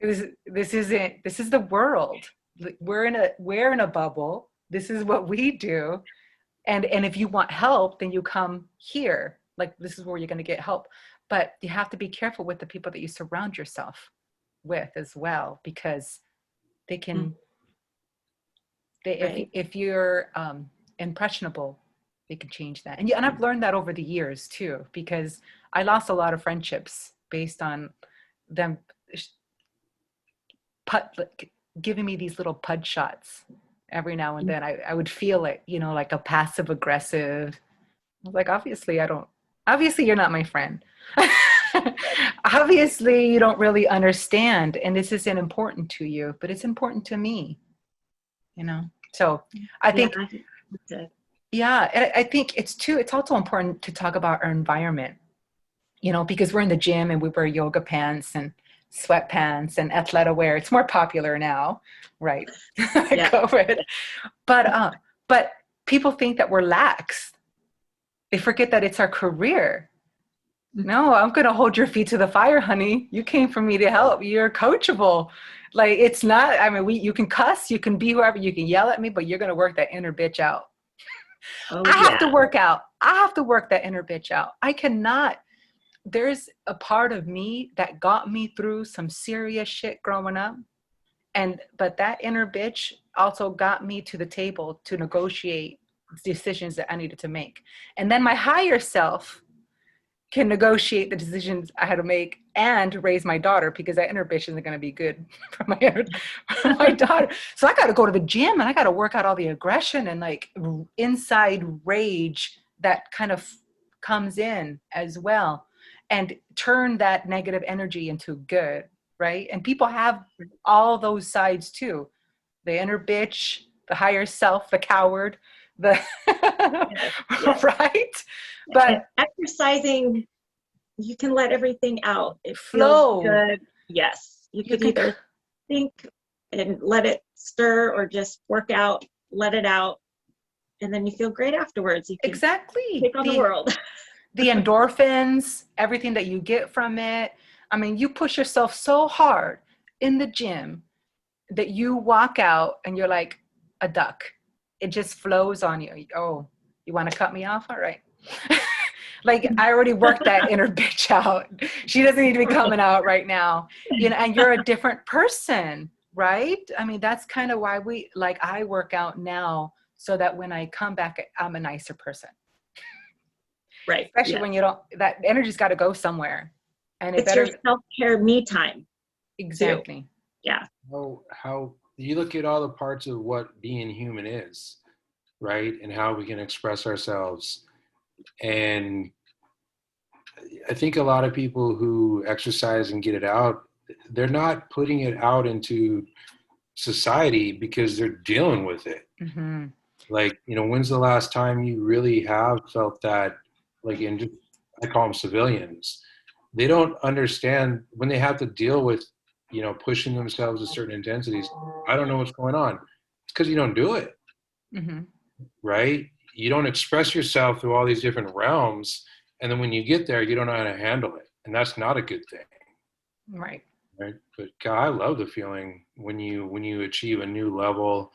This is the world. We're in a bubble. This is what we do. And if you want help, then you come here. Like, this is where you're going to get help. but you have to be careful with the people that you surround yourself with as well, because they can, Right. if you're impressionable, they can change that. And I've learned that over the years too, because I lost a lot of friendships based on them like, giving me these little pud shots every now and then. I would feel it, like a passive aggressive. I was like, obviously you're not my friend. Obviously you don't really understand, and this isn't important to you, but it's important to me, So I think, I think it's also important to talk about our environment, because we're in the gym and we wear yoga pants and sweatpants and athletic wear. It's more popular now, right? Yeah. COVID. But people think that we're lax. They forget that it's our career. No, I'm going to hold your feet to the fire, honey. You came for me to help. You're coachable. Like, it's not, I mean, you can cuss, you can be whoever, you can yell at me, but you're going to work that inner bitch out. I have to work out. I have to work that inner bitch out. I cannot. There's a part of me that got me through some serious shit growing up. But that inner bitch also got me to the table to negotiate decisions that I needed to make. And then my higher self can negotiate the decisions I had to make and raise my daughter, because that inner bitch isn't going to be good for my daughter. So I got to go to the gym and I got to work out all the aggression and like inside rage that kind of comes in as well, and turn that negative energy into good, right? And people have all those sides too. The inner bitch, the higher self, the coward, the yes. Right? But and exercising, you can let everything out. It flow. Feels good. Yes. You could either think and let it stir, or just work out, let it out, and then you feel great afterwards. You can exactly take on the world. The endorphins, everything that you get from it. I mean, you push yourself so hard in the gym that you walk out and you're like a duck. It just flows on you. Oh, you want to cut me off? All right. Like, I already worked that inner bitch out. She doesn't need to be coming out right now. And you're a different person, right? I mean, that's kind of why I work out now, so that when I come back, I'm a nicer person. Right. Especially when that energy's got to go somewhere. And it's your self-care me time. Exactly. Too. Yeah. How you look at all the parts of what being human is, right? And how we can express ourselves. And I think a lot of people who exercise and get it out, they're not putting it out into society because they're dealing with it. Mm-hmm. Like, when's the last time you really have felt that, like, I call them civilians. They don't understand when they have to deal with, pushing themselves to certain intensities. I don't know what's going on. It's because you don't do it. Mm-hmm. Right? You don't express yourself through all these different realms. And then when you get there, you don't know how to handle it. And that's not a good thing. Right. Right. But God, I love the feeling when you achieve a new level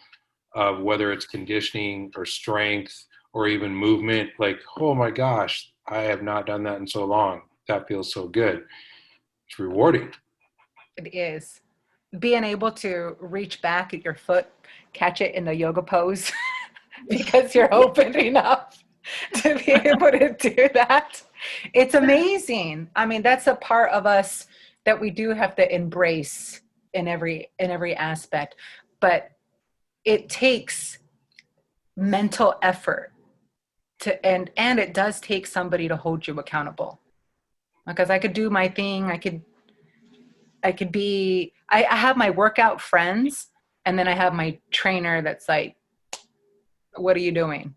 of, whether it's conditioning or strength or even movement, like, oh my gosh, I have not done that in so long. That feels so good. It's rewarding. It is. Being able to reach back at your foot, catch it in the yoga pose because you're open enough to be able to do that. It's amazing. I mean, that's a part of us that we do have to embrace in every aspect, but it takes mental effort and it does take somebody to hold you accountable. Because I could do my thing, I have my workout friends, and then I have my trainer that's like, what are you doing?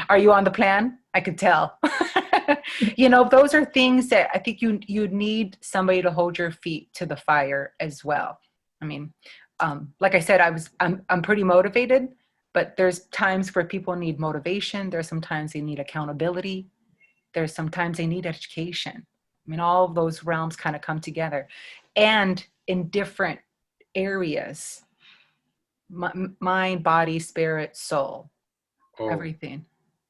Are you on the plan? I could tell. Those are things that I think you need somebody to hold your feet to the fire as well. I mean, like I said, I'm pretty motivated, but there's times where people need motivation. There's sometimes they need accountability. There's sometimes they need education. I mean, all of those realms kind of come together, and in different areas, mind, body, spirit, soul, everything.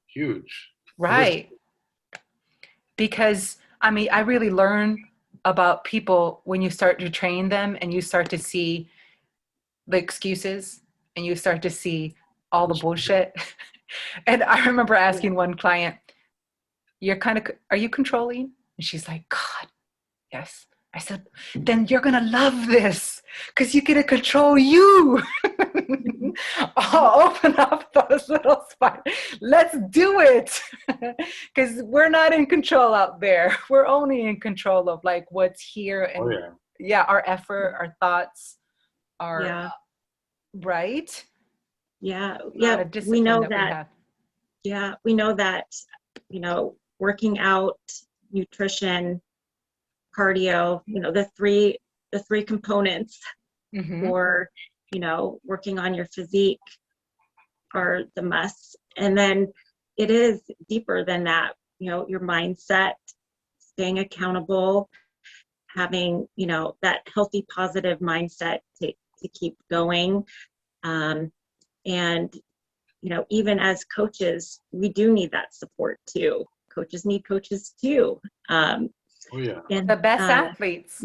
Huge. Right. Because I mean, I really learn about people when you start to train them and you start to see the excuses and you start to see all the bullshit. And I remember asking one client, are you controlling? And she's like, God, yes. I said, then you're going to love this because you get to control you. I'll open up those little spots. Let's do it. Because we're not in control out there. We're only in control of like what's here. And our effort, our thoughts, our, right? Yeah. We know that. We know that, working out, nutrition, cardio, the three components for, working on your physique are the must. And then it is deeper than that, your mindset, staying accountable, having, that healthy, positive mindset to keep going. And, even as coaches, we do need that support too. Coaches need coaches too. And the best athletes.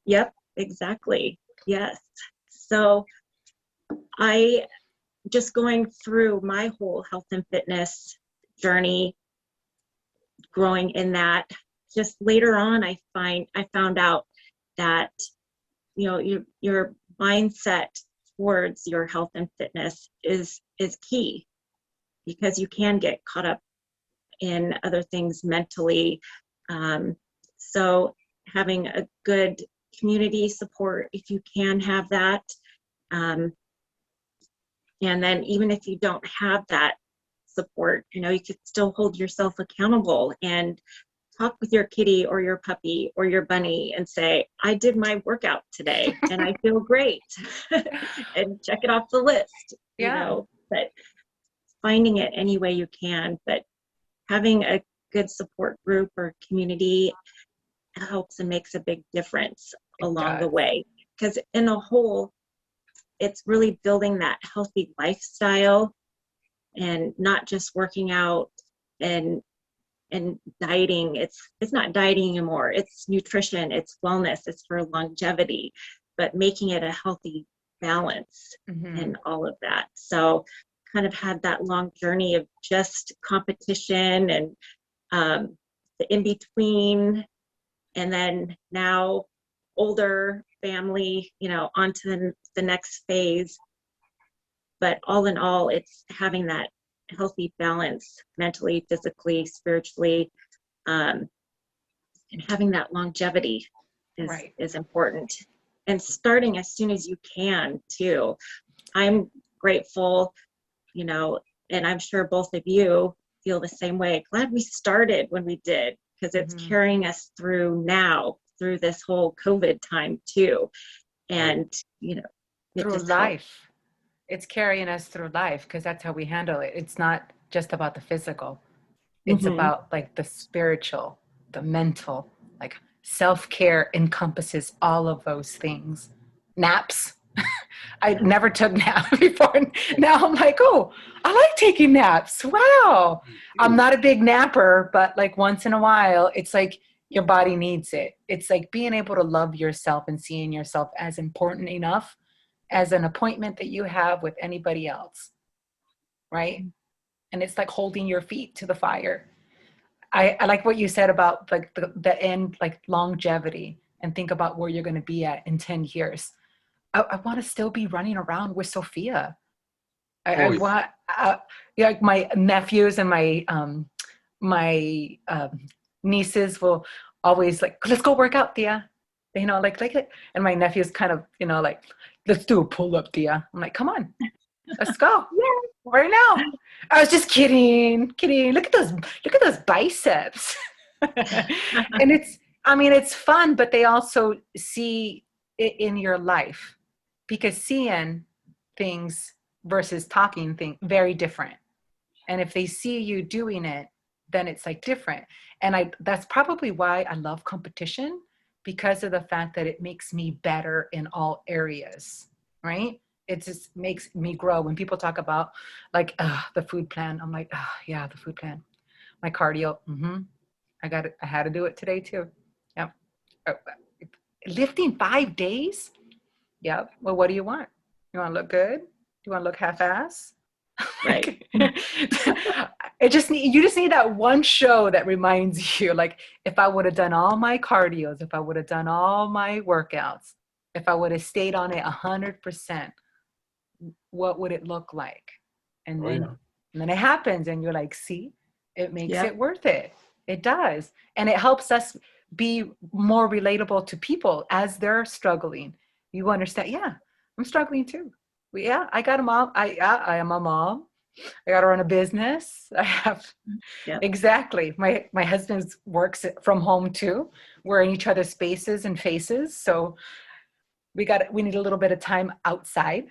Yep, exactly. Yes. So I just going through my whole health and fitness journey, growing in that, just later on, I found out that, your mindset towards your health and fitness is key, because you can get caught up in other things mentally. So having a good community support, if you can have that. And then even if you don't have that support, you could still hold yourself accountable and talk with your kitty or your puppy or your bunny and say, I did my workout today and I feel great. And check it off the list, but finding it any way you can, but having a good support group or community helps and makes a big difference along the way. Because in a whole, it's really building that healthy lifestyle and not just working out and dieting. It's not dieting anymore. It's nutrition, it's wellness, it's for longevity, but making it a healthy balance and all of that. So kind of had that long journey of just competition and the in-between, and then now older family, on to the next phase. But all in all, it's having that healthy balance mentally, physically, spiritually, and having that longevity is important. And starting as soon as you can too. I'm grateful, and I'm sure both of you feel the same way. Glad we started when we did, because it's carrying us through now, through this whole COVID time too. And, through life. It's carrying us through life, because that's how we handle it. It's not just about the physical. It's about like the spiritual, the mental, like self-care encompasses all of those things. Naps. I never took naps before. Now I'm like, oh, I like taking naps. Wow. I'm not a big napper, but like once in a while, it's like your body needs it. It's like being able to love yourself and seeing yourself as important enough as an appointment that you have with anybody else. Right? And it's like holding your feet to the fire. I like what you said about like the end, like longevity, and think about where you're going to be at in 10 years. I want to still be running around with Sophia. I want, like my nephews and my nieces will always like, let's go work out, Thea. Like it. And my nephew's kind of, like, let's do a pull up, Thea. I'm like, come on, let's go. Right now. I was just kidding. Look at those biceps. And it's fun, but they also see it in your life, because seeing things versus talking things very different. And if they see you doing it, then it's like different. And that's probably why I love competition, because of the fact that it makes me better in all areas, right? It just makes me grow. When people talk about like the food plan, I'm like, yeah, the food plan, my cardio. I had to do it today too. Yep. Uh, Lifting 5 days? Yep. Well, what do you want? You want to look good? Do you want to look half-ass? Right. You just need that one show that reminds you, like, if I would have done all my cardios, if I would have done all my workouts, if I would have stayed on it 100%, what would it look like? And Oh, then, yeah. and then it happens, and you're like, see, it makes Yep. it worth it. It does, and it helps us be more relatable to people as they're struggling. You understand? Yeah, I'm struggling too. Yeah, I got a mom. I am a mom. I got to run a business. I have Yep. exactly. My husband works from home too. We're in each other's spaces and faces, so we need a little bit of time outside.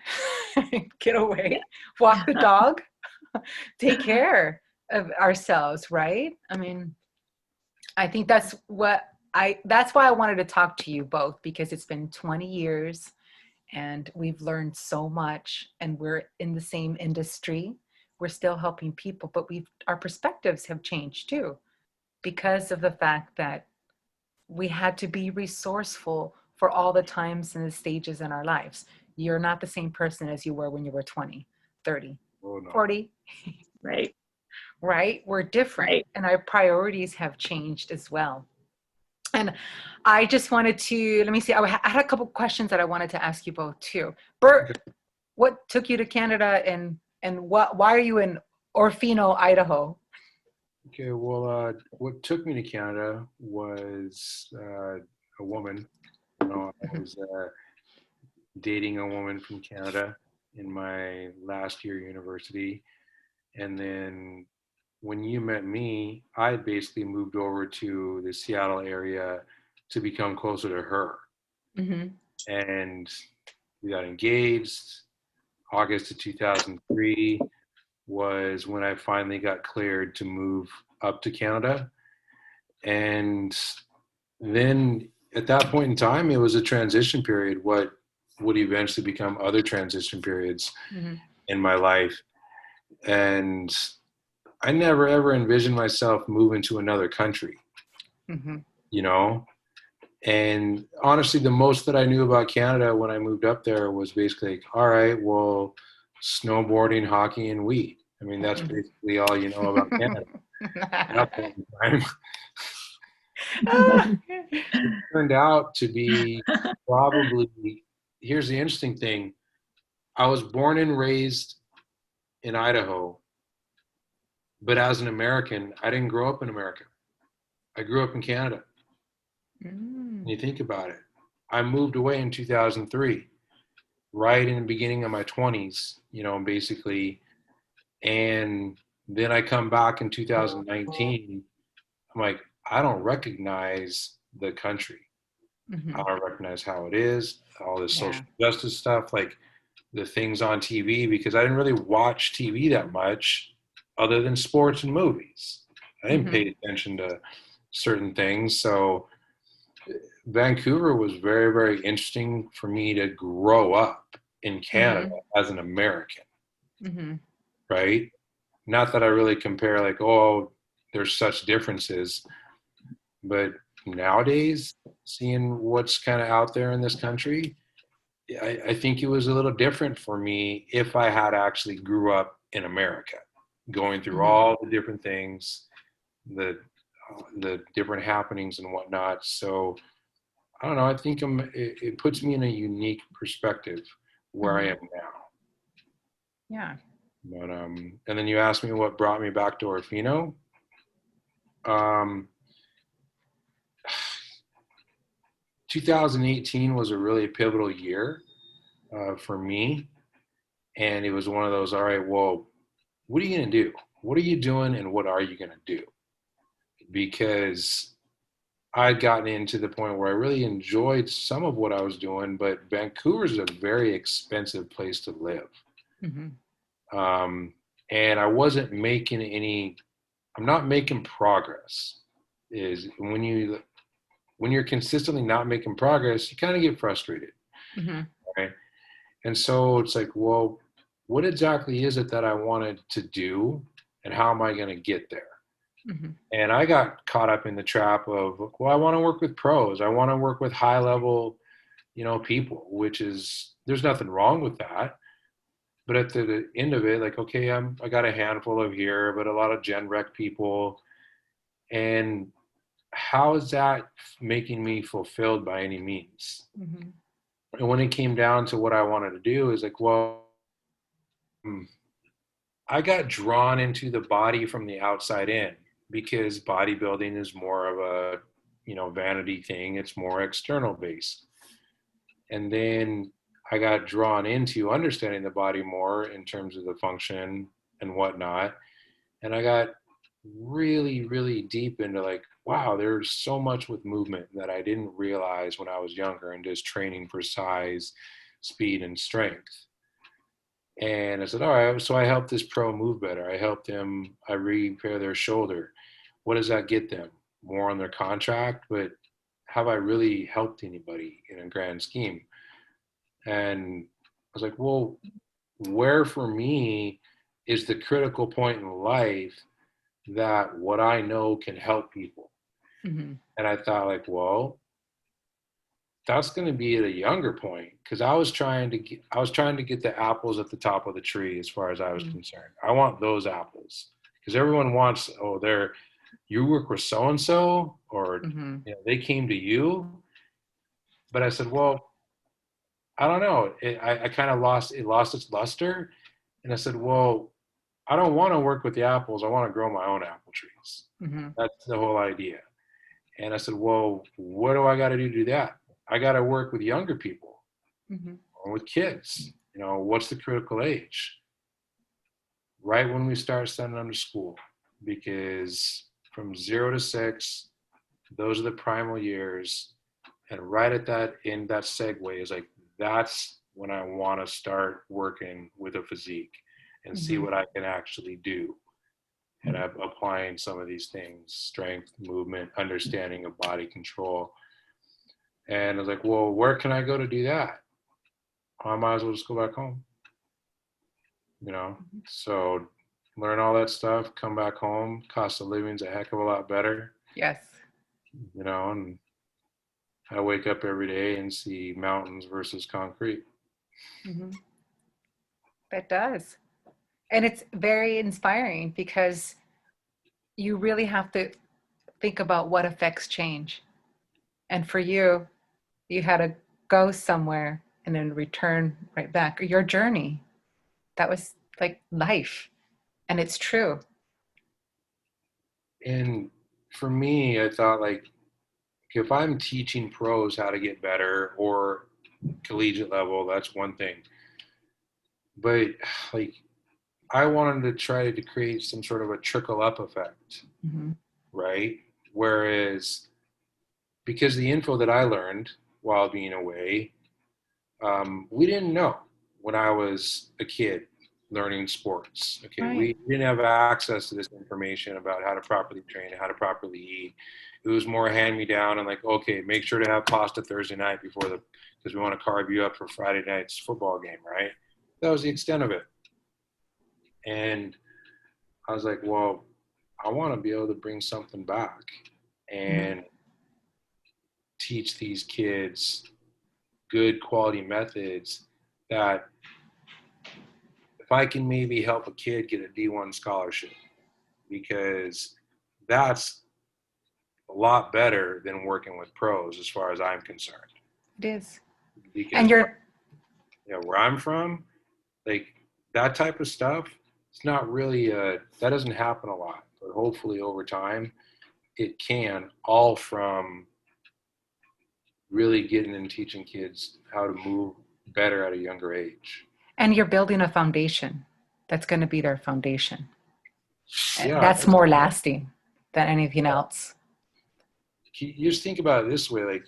Get away, Yeah. walk the dog, take care of ourselves, right? I mean, I think that's why I wanted to talk to you both, because it's been 20 years and we've learned so much, and we're in the same industry. We're still helping people, but our perspectives have changed too, because of the fact that we had to be resourceful for all the times and the stages in our lives. You're not the same person as you were when you were 20, 30, Oh, no. 40, Right. right? We're different, Right. and our priorities have changed as well. And I just wanted to, let me see, I had a couple questions that I wanted to ask you both too. Bert, what took you to Canada, and why are you in Orfino, Idaho? Okay, well, what took me to Canada was a woman. I was dating a woman from Canada in my last year of university. And then when you met me, I had basically moved over to the Seattle area to become closer to her. Mm-hmm. And we got engaged. August of 2003 was when I finally got cleared to move up to Canada. And then at that point in time, it was a transition period, what would eventually become other transition periods Mm-hmm. in my life. And I never ever envisioned myself moving to another country, Mm-hmm. you know? And honestly, the most that I knew about Canada when I moved up there was basically like, all right, well, snowboarding, hockey, and weed. I mean, that's basically all you know about Canada at that point in time. It turned out to be probably, here's the interesting thing. I was born and raised in Idaho, but as an American, I didn't grow up in America. I grew up in Canada. When you think about it, I moved away in 2003, right in the beginning of my 20s, basically. And then I come back in 2019. I'm like, I don't recognize the country. Mm-hmm. I don't recognize how it is, all this Yeah. social justice stuff, like the things on TV, because I didn't really watch TV that much other than sports and movies. I didn't Mm-hmm. pay attention to certain things. So Vancouver was very, very interesting for me to grow up in Canada as an American, Mm-hmm. right? Not that I really compare like, oh, there's such differences, but nowadays, seeing what's kind of out there in this country, I think it was a little different for me if I had actually grew up in America, going through Mm-hmm. all the different things, the different happenings and whatnot. So I don't know. I think it puts me in a unique perspective where I am now. Yeah. But and then you asked me what brought me back to Orfino. 2018 was a really pivotal year for me, and it was one of those. All right, well, what are you gonna do? What are you doing, and what are you gonna do? Because I'd gotten into the point where I really enjoyed some of what I was doing, but Vancouver's a very expensive place to live. Mm-hmm. And I wasn't making I'm not making progress. Is when you're consistently not making progress, you kind of get frustrated. Mm-hmm. Right. And so it's like, well, what exactly is it that I wanted to do, and how am I going to get there? Mm-hmm. And I got caught up in the trap of, well, I want to work with pros. I want to work with high level, people, which is, there's nothing wrong with that. But at the end of it, like, okay, I got a handful of here, but a lot of gen rec people. And how is that making me fulfilled by any means? Mm-hmm. And when it came down to what I wanted to do, is like, well, I got drawn into the body from the outside in because bodybuilding is more of a, vanity thing. It's more external based. And then I got drawn into understanding the body more in terms of the function and whatnot. And I got really, really deep into like, wow, there's so much with movement that I didn't realize when I was younger and just training for size, speed, and strength. And I said, all right, so I helped this pro move better. I helped them, I repair their shoulder. What does that get them? More on their contract, but have I really helped anybody in a grand scheme? And I was like, well, where for me is the critical point in life that what I know can help people? Mm-hmm. And I thought like, well, that's going to be at a younger point because I was trying to get the apples at the top of the tree as far as I was concerned. I want those apples because everyone wants, oh, you work with so and so, or they came to you. But I said, well, I don't know. I kind of lost its luster, and I said, well, I don't want to work with the apples. I want to grow my own apple trees. Mm-hmm. That's the whole idea. And I said, well, what do I got to do that? I got to work with younger people or with kids. What's the critical age? Right when we start sending them to school, because from 0 to 6, those are the primal years. And right at that, in that segue is like, that's when I want to start working with a physique and see what I can actually do. And I'm applying some of these things, strength, movement, understanding of body control. And I was like, well, where can I go to do that? I might as well just go back home. So learn all that stuff, come back home, cost of living's a heck of a lot better. Yes. And I wake up every day and see mountains versus concrete. That does. And it's very inspiring because you really have to think about what affects change. And for you, you had to go somewhere and then return right back. Your journey, that was like life. And it's true. And for me, I thought like, if I'm teaching pros how to get better or collegiate level, that's one thing. But like, I wanted to try to create some sort of a trickle up effect, right? Whereas, because the info that I learned while being away, we didn't know when I was a kid learning sports. Okay, Right. We didn't have access to this information about how to properly train and how to properly eat. It was more hand me down and like, okay, make sure to have pasta Thursday night because we want to carve you up for Friday night's football game, right? That was the extent of it. And I was like, well, I want to be able to bring something back and teach these kids good quality methods that if I can maybe help a kid get a D1 scholarship, because that's a lot better than working with pros as far as I'm concerned. It is. Because And where I'm from, like that type of stuff, it's not really, that doesn't happen a lot, but hopefully over time it can, all from really getting and teaching kids how to move better at a younger age. And you're building a foundation that's going to be their foundation. Yeah, that's more lasting than anything else. You just think about it this way, like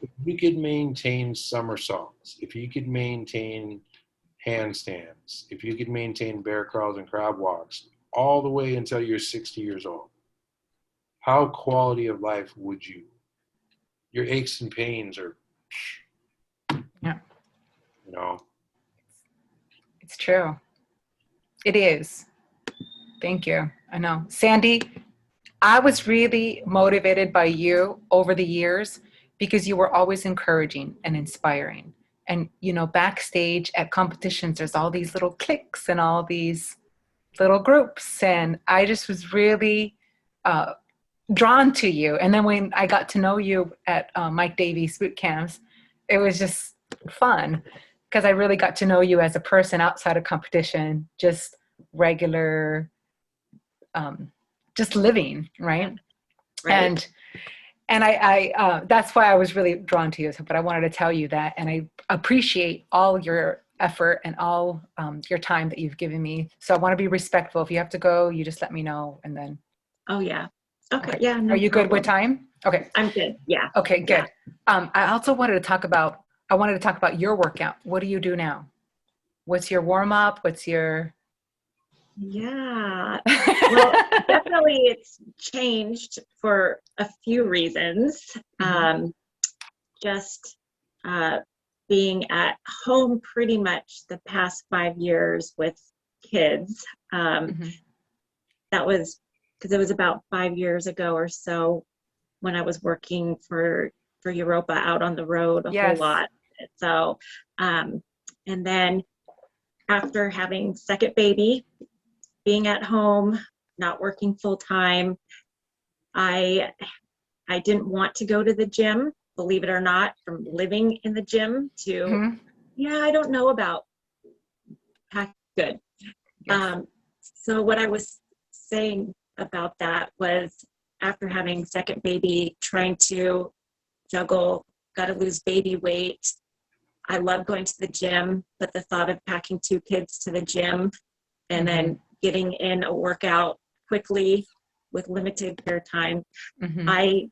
if you could maintain somersaults, if you could maintain handstands, if you could maintain bear crawls and crab walks all the way until you're 60 years old, how quality of life would you? Your aches and pains are, Yeah. It's true. It is. Thank you. I know. Sandy, I was really motivated by you over the years because you were always encouraging and inspiring. And, you know, backstage at competitions, there's all these little cliques and all these little groups. And I just was really uh, drawn to you. And then when I got to know you at Mike Davies boot camps, it was just fun because I really got to know you as a person outside of competition, just regular, just living, right? Right. And I that's why I was really drawn to you. But I wanted to tell you that, and I appreciate all your effort and all your time that you've given me. So I want to be respectful. If you have to go, you just let me know, and then. Oh yeah. Okay. Okay. Yeah. No Are you problem. good with time? Okay. I'm good. Yeah. Okay. Good. Yeah. I also wanted to talk about. I wanted to talk about your workout. What do you do now? What's your warm up? What's your? Yeah. Well, definitely it's changed for a few reasons. Just being at home pretty much the past 5 years with kids. That was because it was about 5 years ago or so when I was working for Europa out on the road a whole lot. So, and then after having second baby, being at home, not working full time, I didn't want to go to the gym, believe it or not, from living in the gym to, I don't know about pack good. Yes. So what I was saying about that was after having second baby, trying to juggle, got to lose baby weight. I love going to the gym, but the thought of packing 2 kids to the gym and then getting in a workout quickly with limited care time, I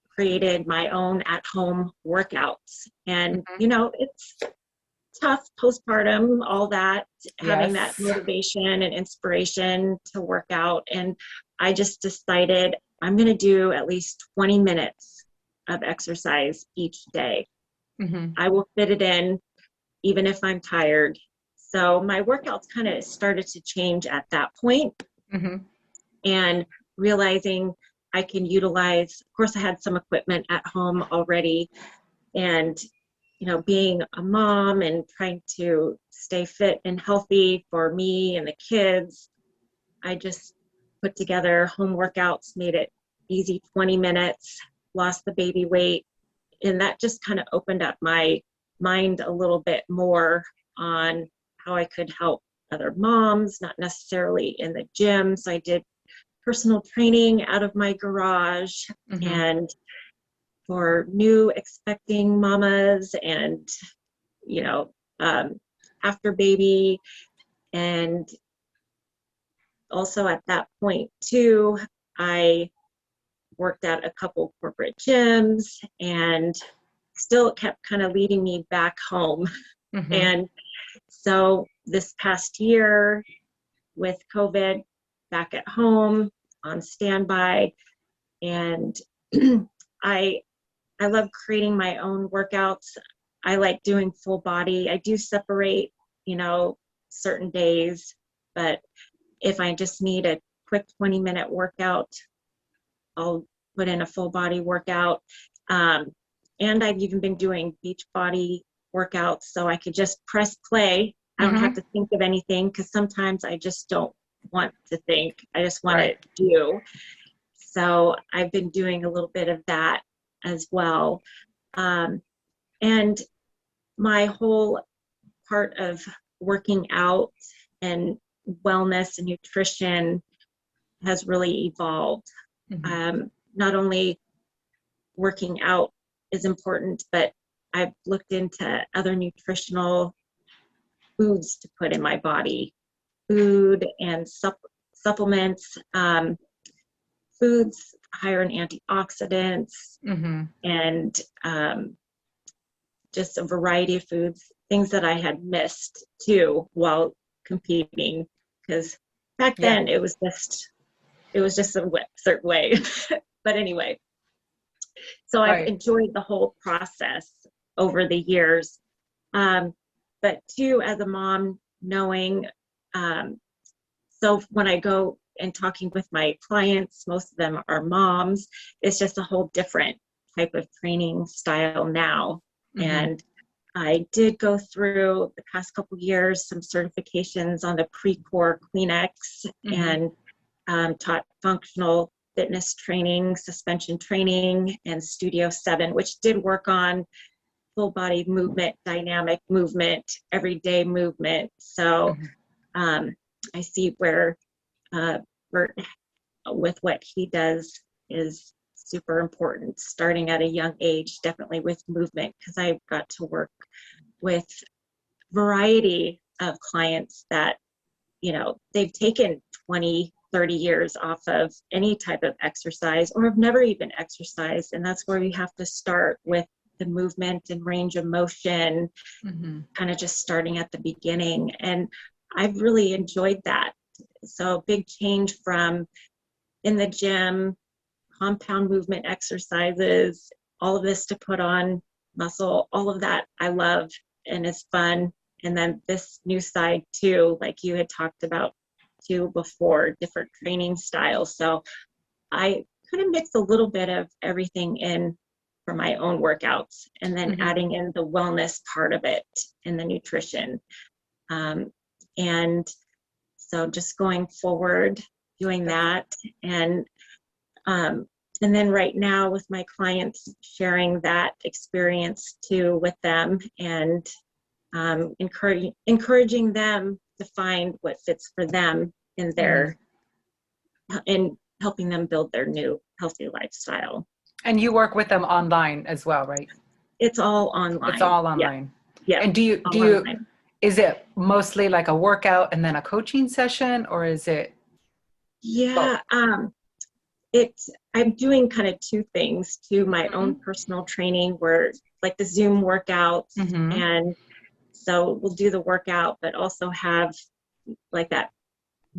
created my own at-home workouts. And, you know, it's tough postpartum, all that, having that motivation and inspiration to work out. And I just decided I'm going to do at least 20 minutes of exercise each day. I will fit it in, even if I'm tired. So my workouts kind of started to change at that point. And realizing I can utilize, of course, I had some equipment at home already. And, you know, being a mom and trying to stay fit and healthy for me and the kids, I just put together home workouts, made it easy, 20 minutes, lost the baby weight. And that just kind of opened up my mind a little bit more on how I could help other moms, not necessarily in the gym. So I did personal training out of my garage and for new expecting mamas and, you know, after baby. And also at that point too, I worked at a couple corporate gyms and still kept kind of leading me back home. And so this past year with COVID, back at home on standby, and I love creating my own workouts. I like doing full body. I do separate, you know, certain days, but if I just need a quick 20-minute workout, I'll put in a full body workout. And I've even been doing beach body workouts, so I could just press play. I don't have to think of anything because sometimes I just don't want to think. I just want to do. So I've been doing a little bit of that as well. And my whole part of working out and wellness and nutrition has really evolved. Not only working out is important, but I've looked into other nutritional foods to put in my body, food and supplements, foods higher in antioxidants, and just a variety of foods, things that I had missed too while competing, because back then it was just a certain way. But anyway, so I've enjoyed the whole process over the years. But too, as a mom, knowing, so when I go and talking with my clients, most of them are moms, it's just a whole different type of training style now. Mm-hmm. And I did go through the past couple years some certifications on the pre-core Kleenex, Mm-hmm. and taught functional fitness training, suspension training, and Studio 7, which did work on full body movement, dynamic movement, everyday movement. So I see where Bert, with what he does, is super important, starting at a young age, definitely with movement, because I've got to work with variety of clients that, they've taken 20, 30 years off of any type of exercise or have never even exercised. And that's where we have to start with the movement and range of motion, kind of just starting at the beginning. And I've really enjoyed that. So big change from in the gym, compound movement exercises, all of this to put on muscle, all of that I love and is fun. And then this new side too, like you had talked about too before, different training styles. So I kind of mix a little bit of everything in for my own workouts, and then adding in the wellness part of it and the nutrition. And so just going forward, doing that. And then right now with my clients, sharing that experience too with them, and encouraging them to find what fits for them in their, and helping them build their new healthy lifestyle. And you work with them online as well, right? It's all online. It's all online. Yeah. And do you, is it mostly like a workout and then a coaching session, or is it? Yeah. I'm doing kind of two things to my own personal training, where like the Zoom workouts, and so we'll do the workout, but also have like that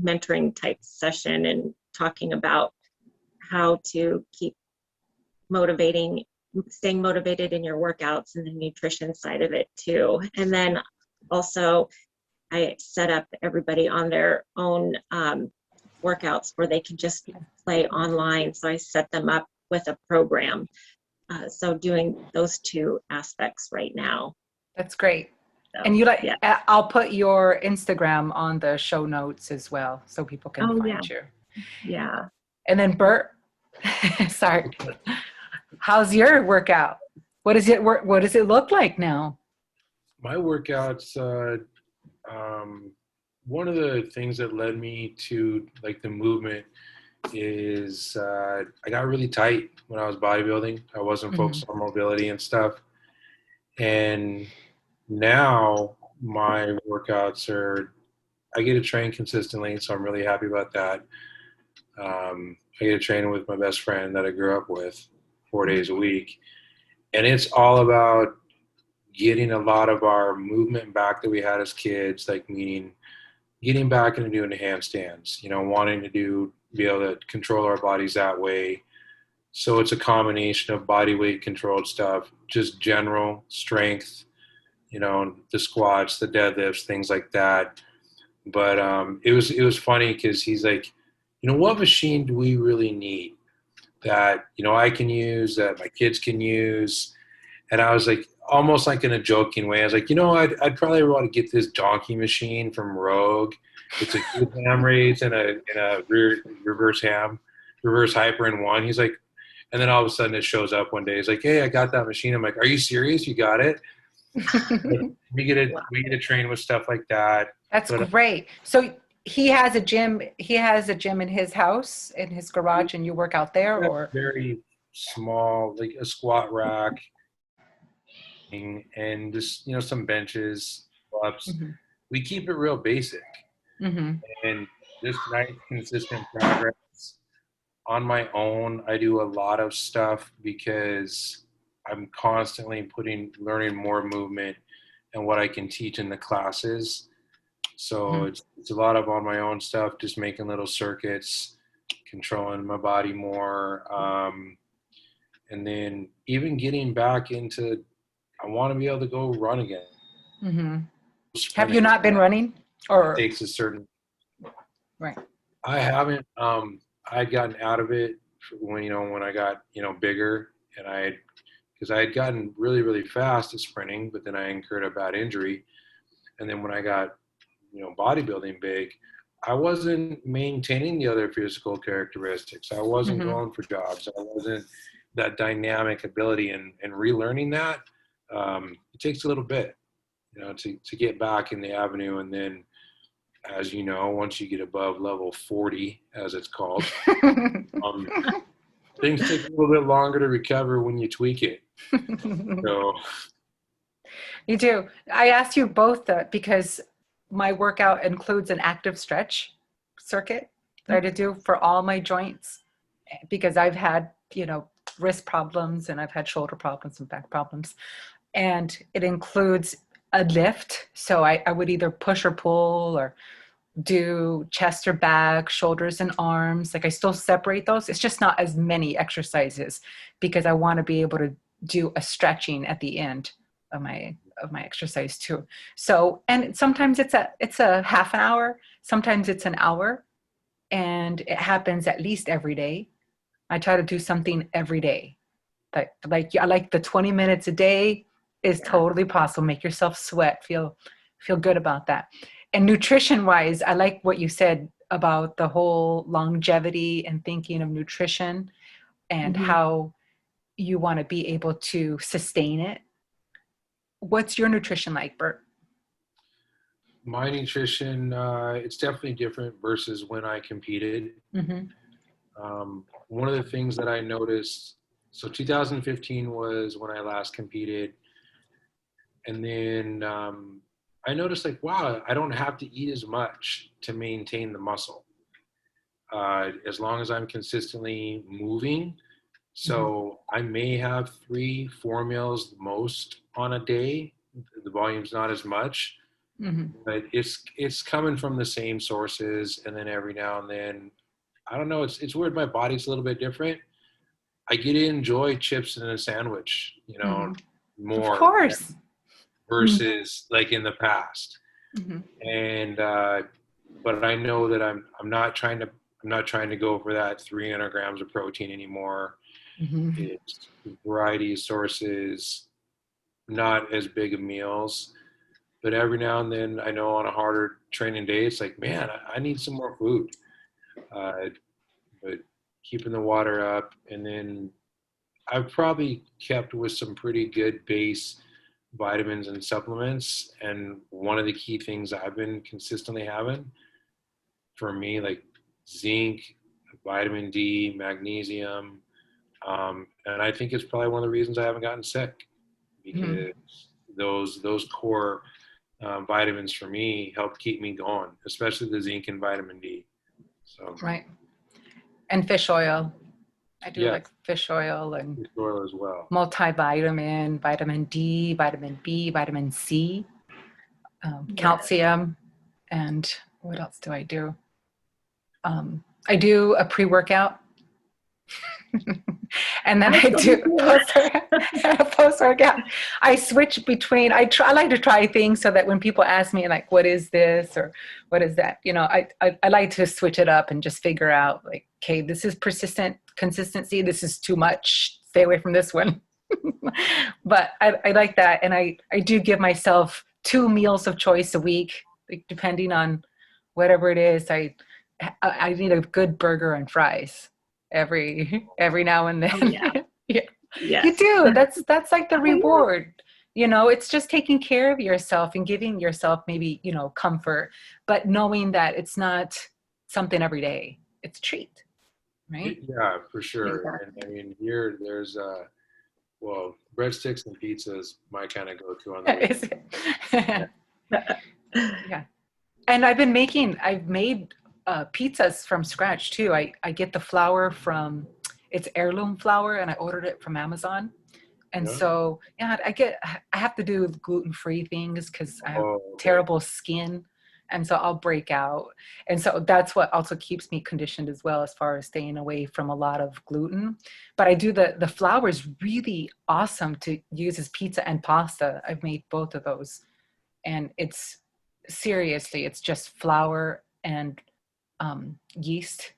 mentoring type session and talking about how to keep staying motivated in your workouts, and the nutrition side of it too. And then also I set up everybody on their own workouts where they can just play online. So I set them up with a program. So doing those two aspects right now. That's great. So, and you I'll put your Instagram on the show notes as well, so people can find you. Yeah. And then Bert, sorry, how's your workout? What does it look like now? My workouts, one of the things that led me to like the movement is I got really tight when I was bodybuilding. I wasn't focused on mobility and stuff. And now my workouts I get to train consistently, so I'm really happy about that. I get to train with my best friend that I grew up with 4 days a week. And it's all about getting a lot of our movement back that we had as kids, like meaning getting back into doing the handstands, wanting to be able to control our bodies that way. So it's a combination of body weight controlled stuff, just general strength, the squats, the deadlifts, things like that. But it was funny because he's like, what machine do we really need that, I can use, that my kids can use? And I was like, almost like in a joking way, I was like, I'd probably want to get this donkey machine from Rogue. It's a good ham raise and a reverse hyper in one. He's like, and then all of a sudden it shows up one day. He's like, hey, I got that machine. I'm like, are you serious? You got it? we get to train with stuff like that. That's great. So he has a gym in his house, in his garage, and you work out there, or very small, like a squat rack and just, some benches, ups. We keep it real basic. And just nice, consistent progress. On my own, I do a lot of stuff because I'm constantly learning more movement and what I can teach in the classes. So it's a lot of on my own stuff, just making little circuits, controlling my body more. And then even getting back into, I want to be able to go run again. Have you not been running? Or it takes a certain, right. I haven't. I'd gotten out of it when I got bigger, and because I had gotten really really fast at sprinting, but then I incurred a bad injury, and then when I got bodybuilding big, I wasn't maintaining the other physical characteristics. I wasn't Mm-hmm. going for jogs. I wasn't that dynamic ability, and relearning that. It takes a little bit, to get back in the avenue, and then, as you know, once you get above level 40, as it's called, um, things take a little bit longer to recover when you tweak it. So, You do. I asked you both that because my workout includes an active stretch circuit that I had to do for all my joints because I've had, wrist problems and I've had shoulder problems and back problems. And it includes a lift. So I would either push or pull or do chest or back, shoulders and arms. Like I still separate those. It's just not as many exercises because I want to be able to do a stretching at the end of my exercise too. So, and sometimes it's a half an hour, sometimes it's an hour, and it happens at least every day. I try to do something every day. Like I like the 20 minutes a day is totally possible. Make yourself sweat, feel good about that. And nutrition wise, I like what you said about the whole longevity and thinking of nutrition and how you want to be able to sustain it. What's your nutrition like, Bert? my nutrition, it's definitely different versus when I competed. Mm-hmm. One of the things that I noticed, so 2015 was when I last competed. And then I noticed, like, wow, I don't have to eat as much to maintain the muscle, as long as I'm consistently moving. So I may have 3-4 meals the most on a day. The volume's not as much, but it's coming from the same sources. And then every now and then, I don't know, it's weird. My body's a little bit different. I get to enjoy chips in a sandwich, more. Of course. Versus like in the past. Mm-hmm. And but I know that I'm not trying to go for that 300 grams of protein anymore. It's variety of sources, not as big of meals. But every now and then, I know on a harder training day, it's like, man, I need some more food. But keeping the water up, and then I've probably kept with some pretty good base vitamins and supplements. And one of the key things I've been consistently having, for me, like zinc, vitamin D, magnesium. And I think it's probably one of the reasons I haven't gotten sick, because those core vitamins for me help keep me going, especially the zinc and vitamin D. So right. And fish oil. I do like fish oil and fish oil as well. Multivitamin, vitamin D, vitamin B, vitamin C, calcium, and what else do I do? I do a pre-workout. And then I do post-workout. I switch between, I like to try things so that when people ask me, like, what is this or what is that? I like to switch it up and just figure out, like, okay, this is consistency. This is too much. Stay away from this one. But I like that. And I do give myself 2 meals of choice a week, like, depending on whatever it is. I need a good burger and fries every now and then. Oh, yeah. Yes. You do. That's like the reward. It's just taking care of yourself and giving yourself maybe, comfort, but knowing that it's not something every day. It's a treat, right? Yeah, for sure. And I mean, here there's breadsticks and pizza is my kind of go-to on the weekend. Yeah. And I've made pizzas from scratch too. I get the flour it's heirloom flour, and I ordered it from Amazon. And so, I have to do gluten-free things because I have terrible skin. And so I'll break out. And so that's what also keeps me conditioned as well, as far as staying away from a lot of gluten. But I do the flour is really awesome to use as pizza and pasta. I've made both of those. And it's just flour and yeast,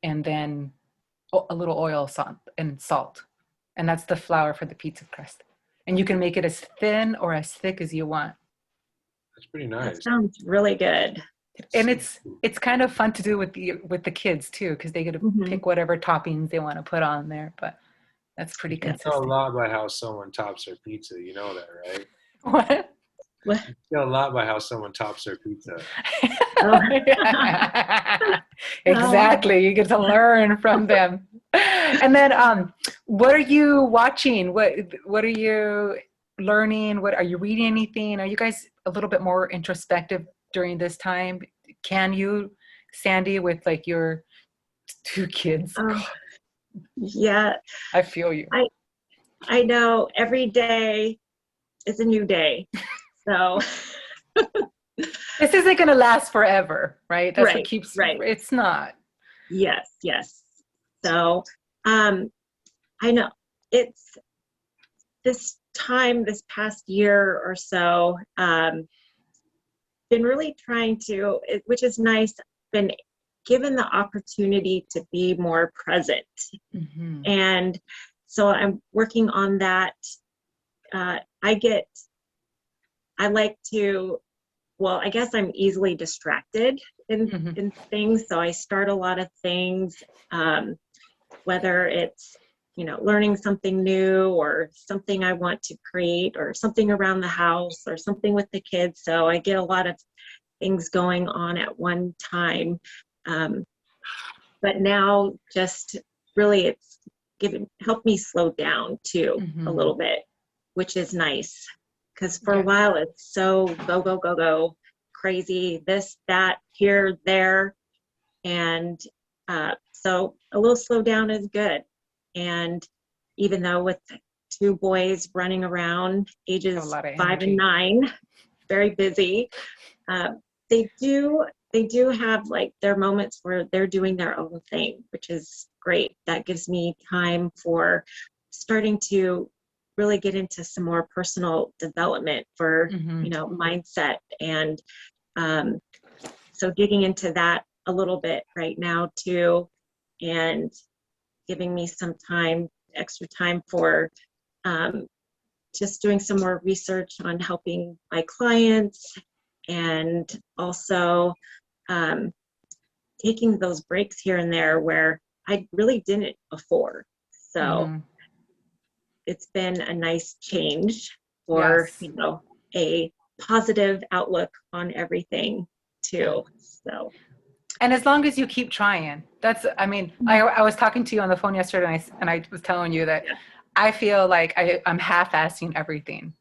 and then a little oil, salt, and salt. And that's the flour for the pizza crust. And you can make it as thin or as thick as you want. That's pretty That nice. sounds really good. And it's kind of fun to do with the kids too, because they get to pick whatever toppings they want to put on there. But that's pretty You can consistent. tell a lot by how someone tops their pizza. You know that, right? What? You can tell a lot by how someone tops their pizza. Exactly. You get to learn from them. And then what are you watching? What are you learning? What are you reading anything? Are you guys a little bit more introspective during this time? Can you, Sandy, with like your 2 kids? Yeah. I feel you. I know every day is a new day. So this isn't going to last forever, right? That's what keeps, it's not. Yes. So I know it's this past year or so, been really trying to, which is nice, been given the opportunity to be more present. And so I'm working on that. I guess I'm easily distracted in things. So I start a lot of things, whether it's, learning something new or something I want to create or something around the house or something with the kids. So I get a lot of things going on at one time. But now just really it's helped me slow down too a little bit, which is nice. Because for a while it's so go, crazy, this, that, here, there. And so a little slow down is good. And even though with 2 boys running around, ages 5 and 9, very busy, they do have like their moments where they're doing their own thing, which is great. That gives me time for starting to really get into some more personal development for, mindset. And so digging into that a little bit right now too, and giving me some time, extra time for just doing some more research on helping my clients, and also taking those breaks here and there where I really didn't before. So it's been a nice change for, a positive outlook on everything too. So. And as long as you keep trying, I was talking to you on the phone yesterday and I was telling you that I feel like I'm half-assing everything.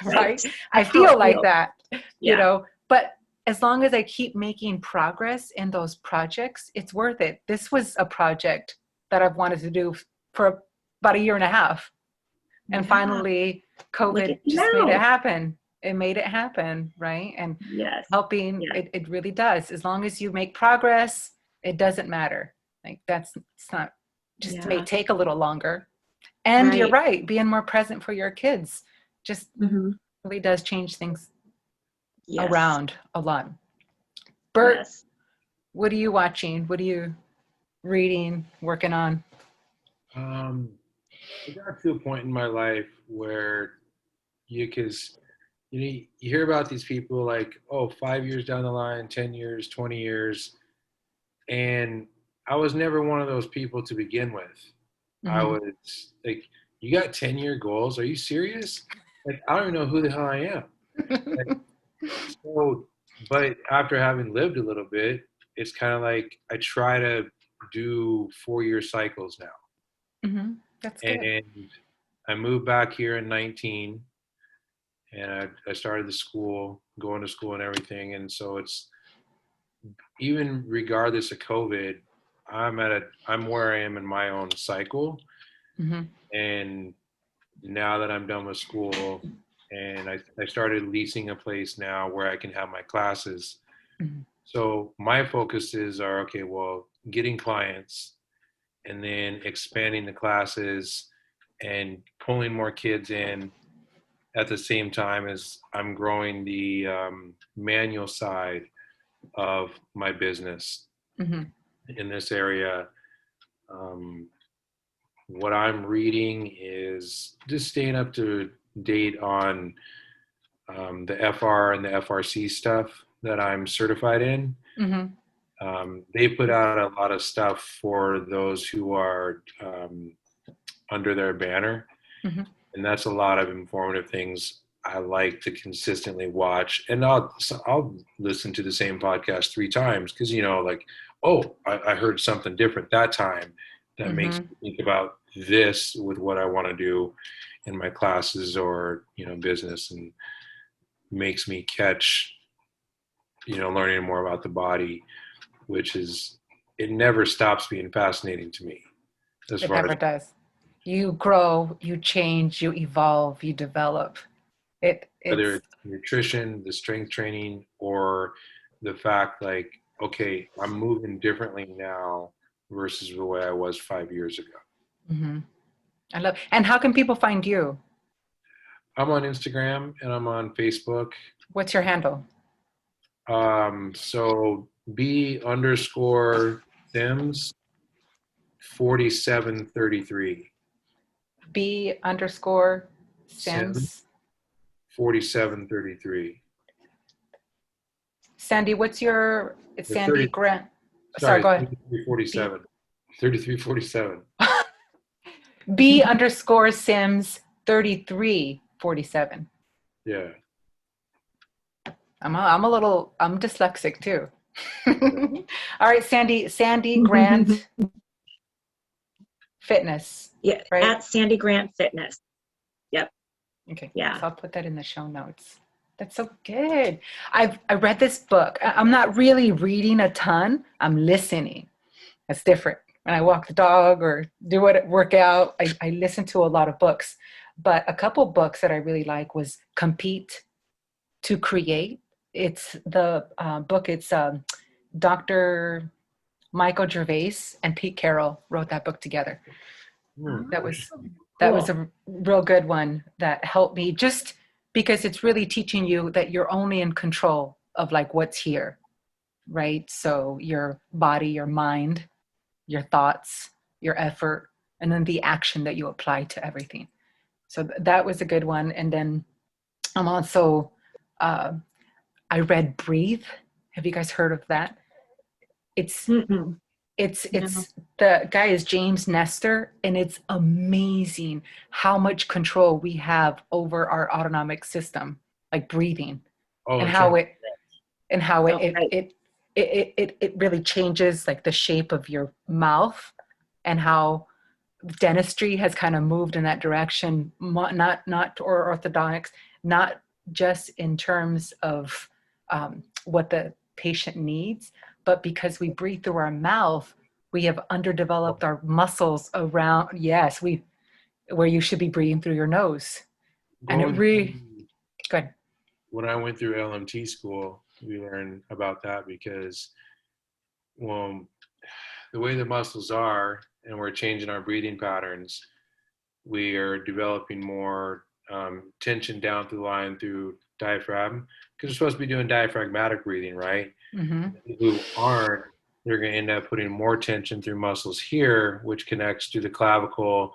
Right? I feel like that, but as long as I keep making progress in those projects, it's worth it. This was a project that I've wanted to do for about 1.5 years. And finally, COVID just made it happen. It made it happen, right? And helping, it really does. As long as you make progress, it doesn't matter. Like it's not, just may take a little longer. And you're right, being more present for your kids just really does change things around a lot. Bert, what are you watching? What are you reading, working on? I got to a point in my life where you hear about these people like, 5 years down the line, 10 years, 20 years. And I was never one of those people to begin with. I was like, you got 10-year goals? Are you serious? Like, I don't even know who the hell I am. But after having lived a little bit, it's kind of like I try to do 4-year cycles now. That's good. And I moved back here in 19, and I started going to school and everything. And so it's, even regardless of COVID, I'm where I am in my own cycle. And now that I'm done with school, and I started leasing a place now where I can have my classes. So my focuses are, getting clients, and then expanding the classes and pulling more kids in at the same time as I'm growing the manual side of my business Mm-hmm. in this area. What I'm reading is just staying up to date on the FR and the FRC stuff that I'm certified in. Mm-hmm. They put out a lot of stuff for those who are under their banner, Mm-hmm. and that's a lot of informative things I like to consistently watch. And I'll listen to the same podcast 3 times because like, oh, I heard something different that time that makes Mm-hmm. me think about this with what I want to do in my classes or business, and makes me catch learning more about the body, which is, it never stops being fascinating to me as It far as never does. You grow, you change, you evolve, you develop. whether It's it's nutrition, the strength training, or the fact like, okay, I'm moving differently now versus the way I was 5 years ago. mm-hmm. I love. And how can people find you? I'm on Instagram and I'm on Facebook. What's your handle? So B_Sims 4733. Sims B_Sims. 4733. Sandy, what's your, it's The Sandy 30, Grant. Sorry, sorry, go ahead. 3347. 3347. B_Sims 3347. Yeah. I'm dyslexic too. All right, Sandy Grant Fitness. Yeah, Right? at Sandy Grant Fitness. Yep. Okay. Yeah. So I'll put that in the show notes. That's so good. I read this book. I'm not really reading a ton. I'm listening. That's different. When I walk the dog or work out, I listen to a lot of books. But a couple books that I really like was Compete to Create. It's the book. It's Dr. Michael Gervais and Pete Carroll wrote that book together. That was a real good one that helped me, just because it's really teaching you that you're only in control of like what's here, right? So your body, your mind, your thoughts, your effort, and then the action that you apply to everything. So that was a good one. And then I'm also, I read Breathe. Have you guys heard of that? It's Mm-mm. It's No. the guy is James Nestor, and it's amazing how much control we have over our autonomic system, like breathing, Oh, and in how terms it and how it Okay. it really changes like the shape of your mouth, and how dentistry has kind of moved in that direction, not or orthodontics, not just in terms of what the patient needs, but because we breathe through our mouth, we have underdeveloped our muscles around, yes, where you should be breathing through your nose. And it going really, good. when I went through LMT school, we learned about that because, well, the way the muscles are, and we're changing our breathing patterns, we are developing more tension down through the line through diaphragm, because we're supposed to be doing diaphragmatic breathing, right? Mm-hmm. Who aren't, they're going to end up putting more tension through muscles here, which connects to the clavicle,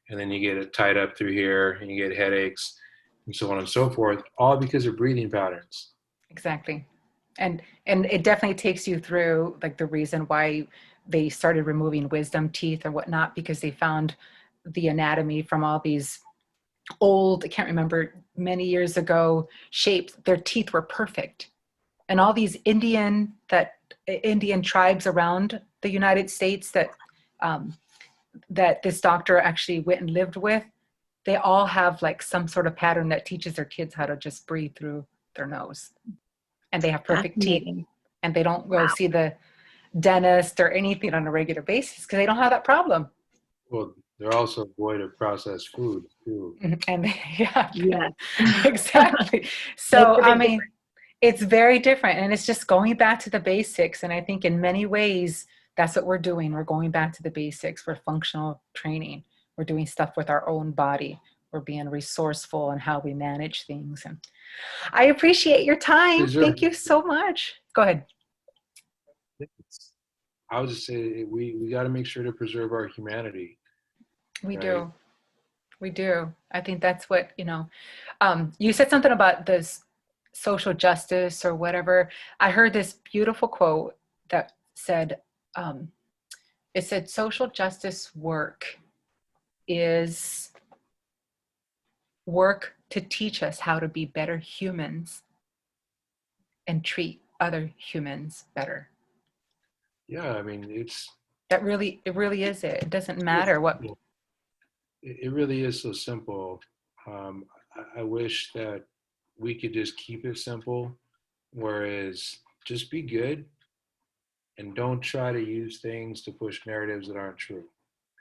and then you get it tied up through here, and you get headaches, and so on and so forth, all because of breathing patterns. Exactly. And it definitely takes you through like the reason why they started removing wisdom teeth or whatnot, because they found the anatomy from all these old, I can't remember, many years ago shapes. Their teeth were perfect. And all these Indian tribes around the United States that this doctor actually went and lived with, they all have like some sort of pattern that teaches their kids how to just breathe through their nose. And they have perfect teeth, and they don't go see the dentist or anything on a regular basis because they don't have that problem. Well, they're also void of processed food too. And yeah, Yeah. exactly. So, I mean, it's very different, and it's just going back to the basics. And I think in many ways, that's what we're doing. We're going back to the basics. We're functional training. We're doing stuff with our own body. We're being resourceful in how we manage things. And I appreciate your time. Sure. Thank you so much. Go ahead. I would just say we got to make sure to preserve our humanity. We Right? do. We do. I think that's what, you said something about this social justice or whatever. I heard this beautiful quote that said, it said, social justice work is work to teach us how to be better humans and treat other humans better. Yeah, I mean, it really is it. It doesn't matter what. it really is so simple. I wish that we could just keep it simple, whereas just be good and don't try to use things to push narratives that aren't true,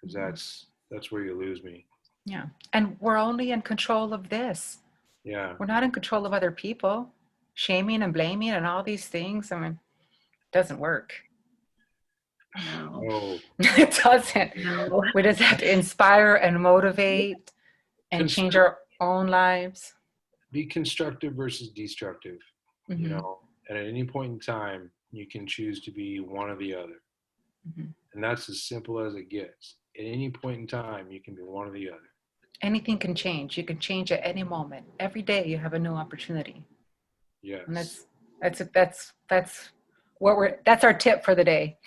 because that's where you lose me. Yeah. And we're only in control of this. Yeah. We're not in control of other people. Shaming and blaming and all these things, I mean, it doesn't work. No. Oh. It doesn't. No. We just have to inspire and motivate and change our own lives. Be constructive versus destructive, Mm-hmm. and at any point in time, you can choose to be one or the other. Mm-hmm. And that's as simple as it gets. At any point in time, you can be one or the other. Anything can change. You can change at any moment. Every day you have a new opportunity. Yes. And that's our tip for the day.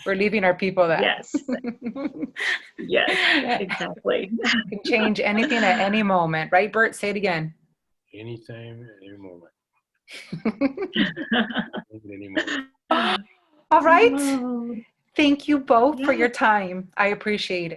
We're leaving our people that. Yes. Yes, exactly. You can change anything at any moment. Right, Bert? Say it again. Anytime, at any moment. At any moment. All right. Oh. Thank you both for your time. I appreciate it.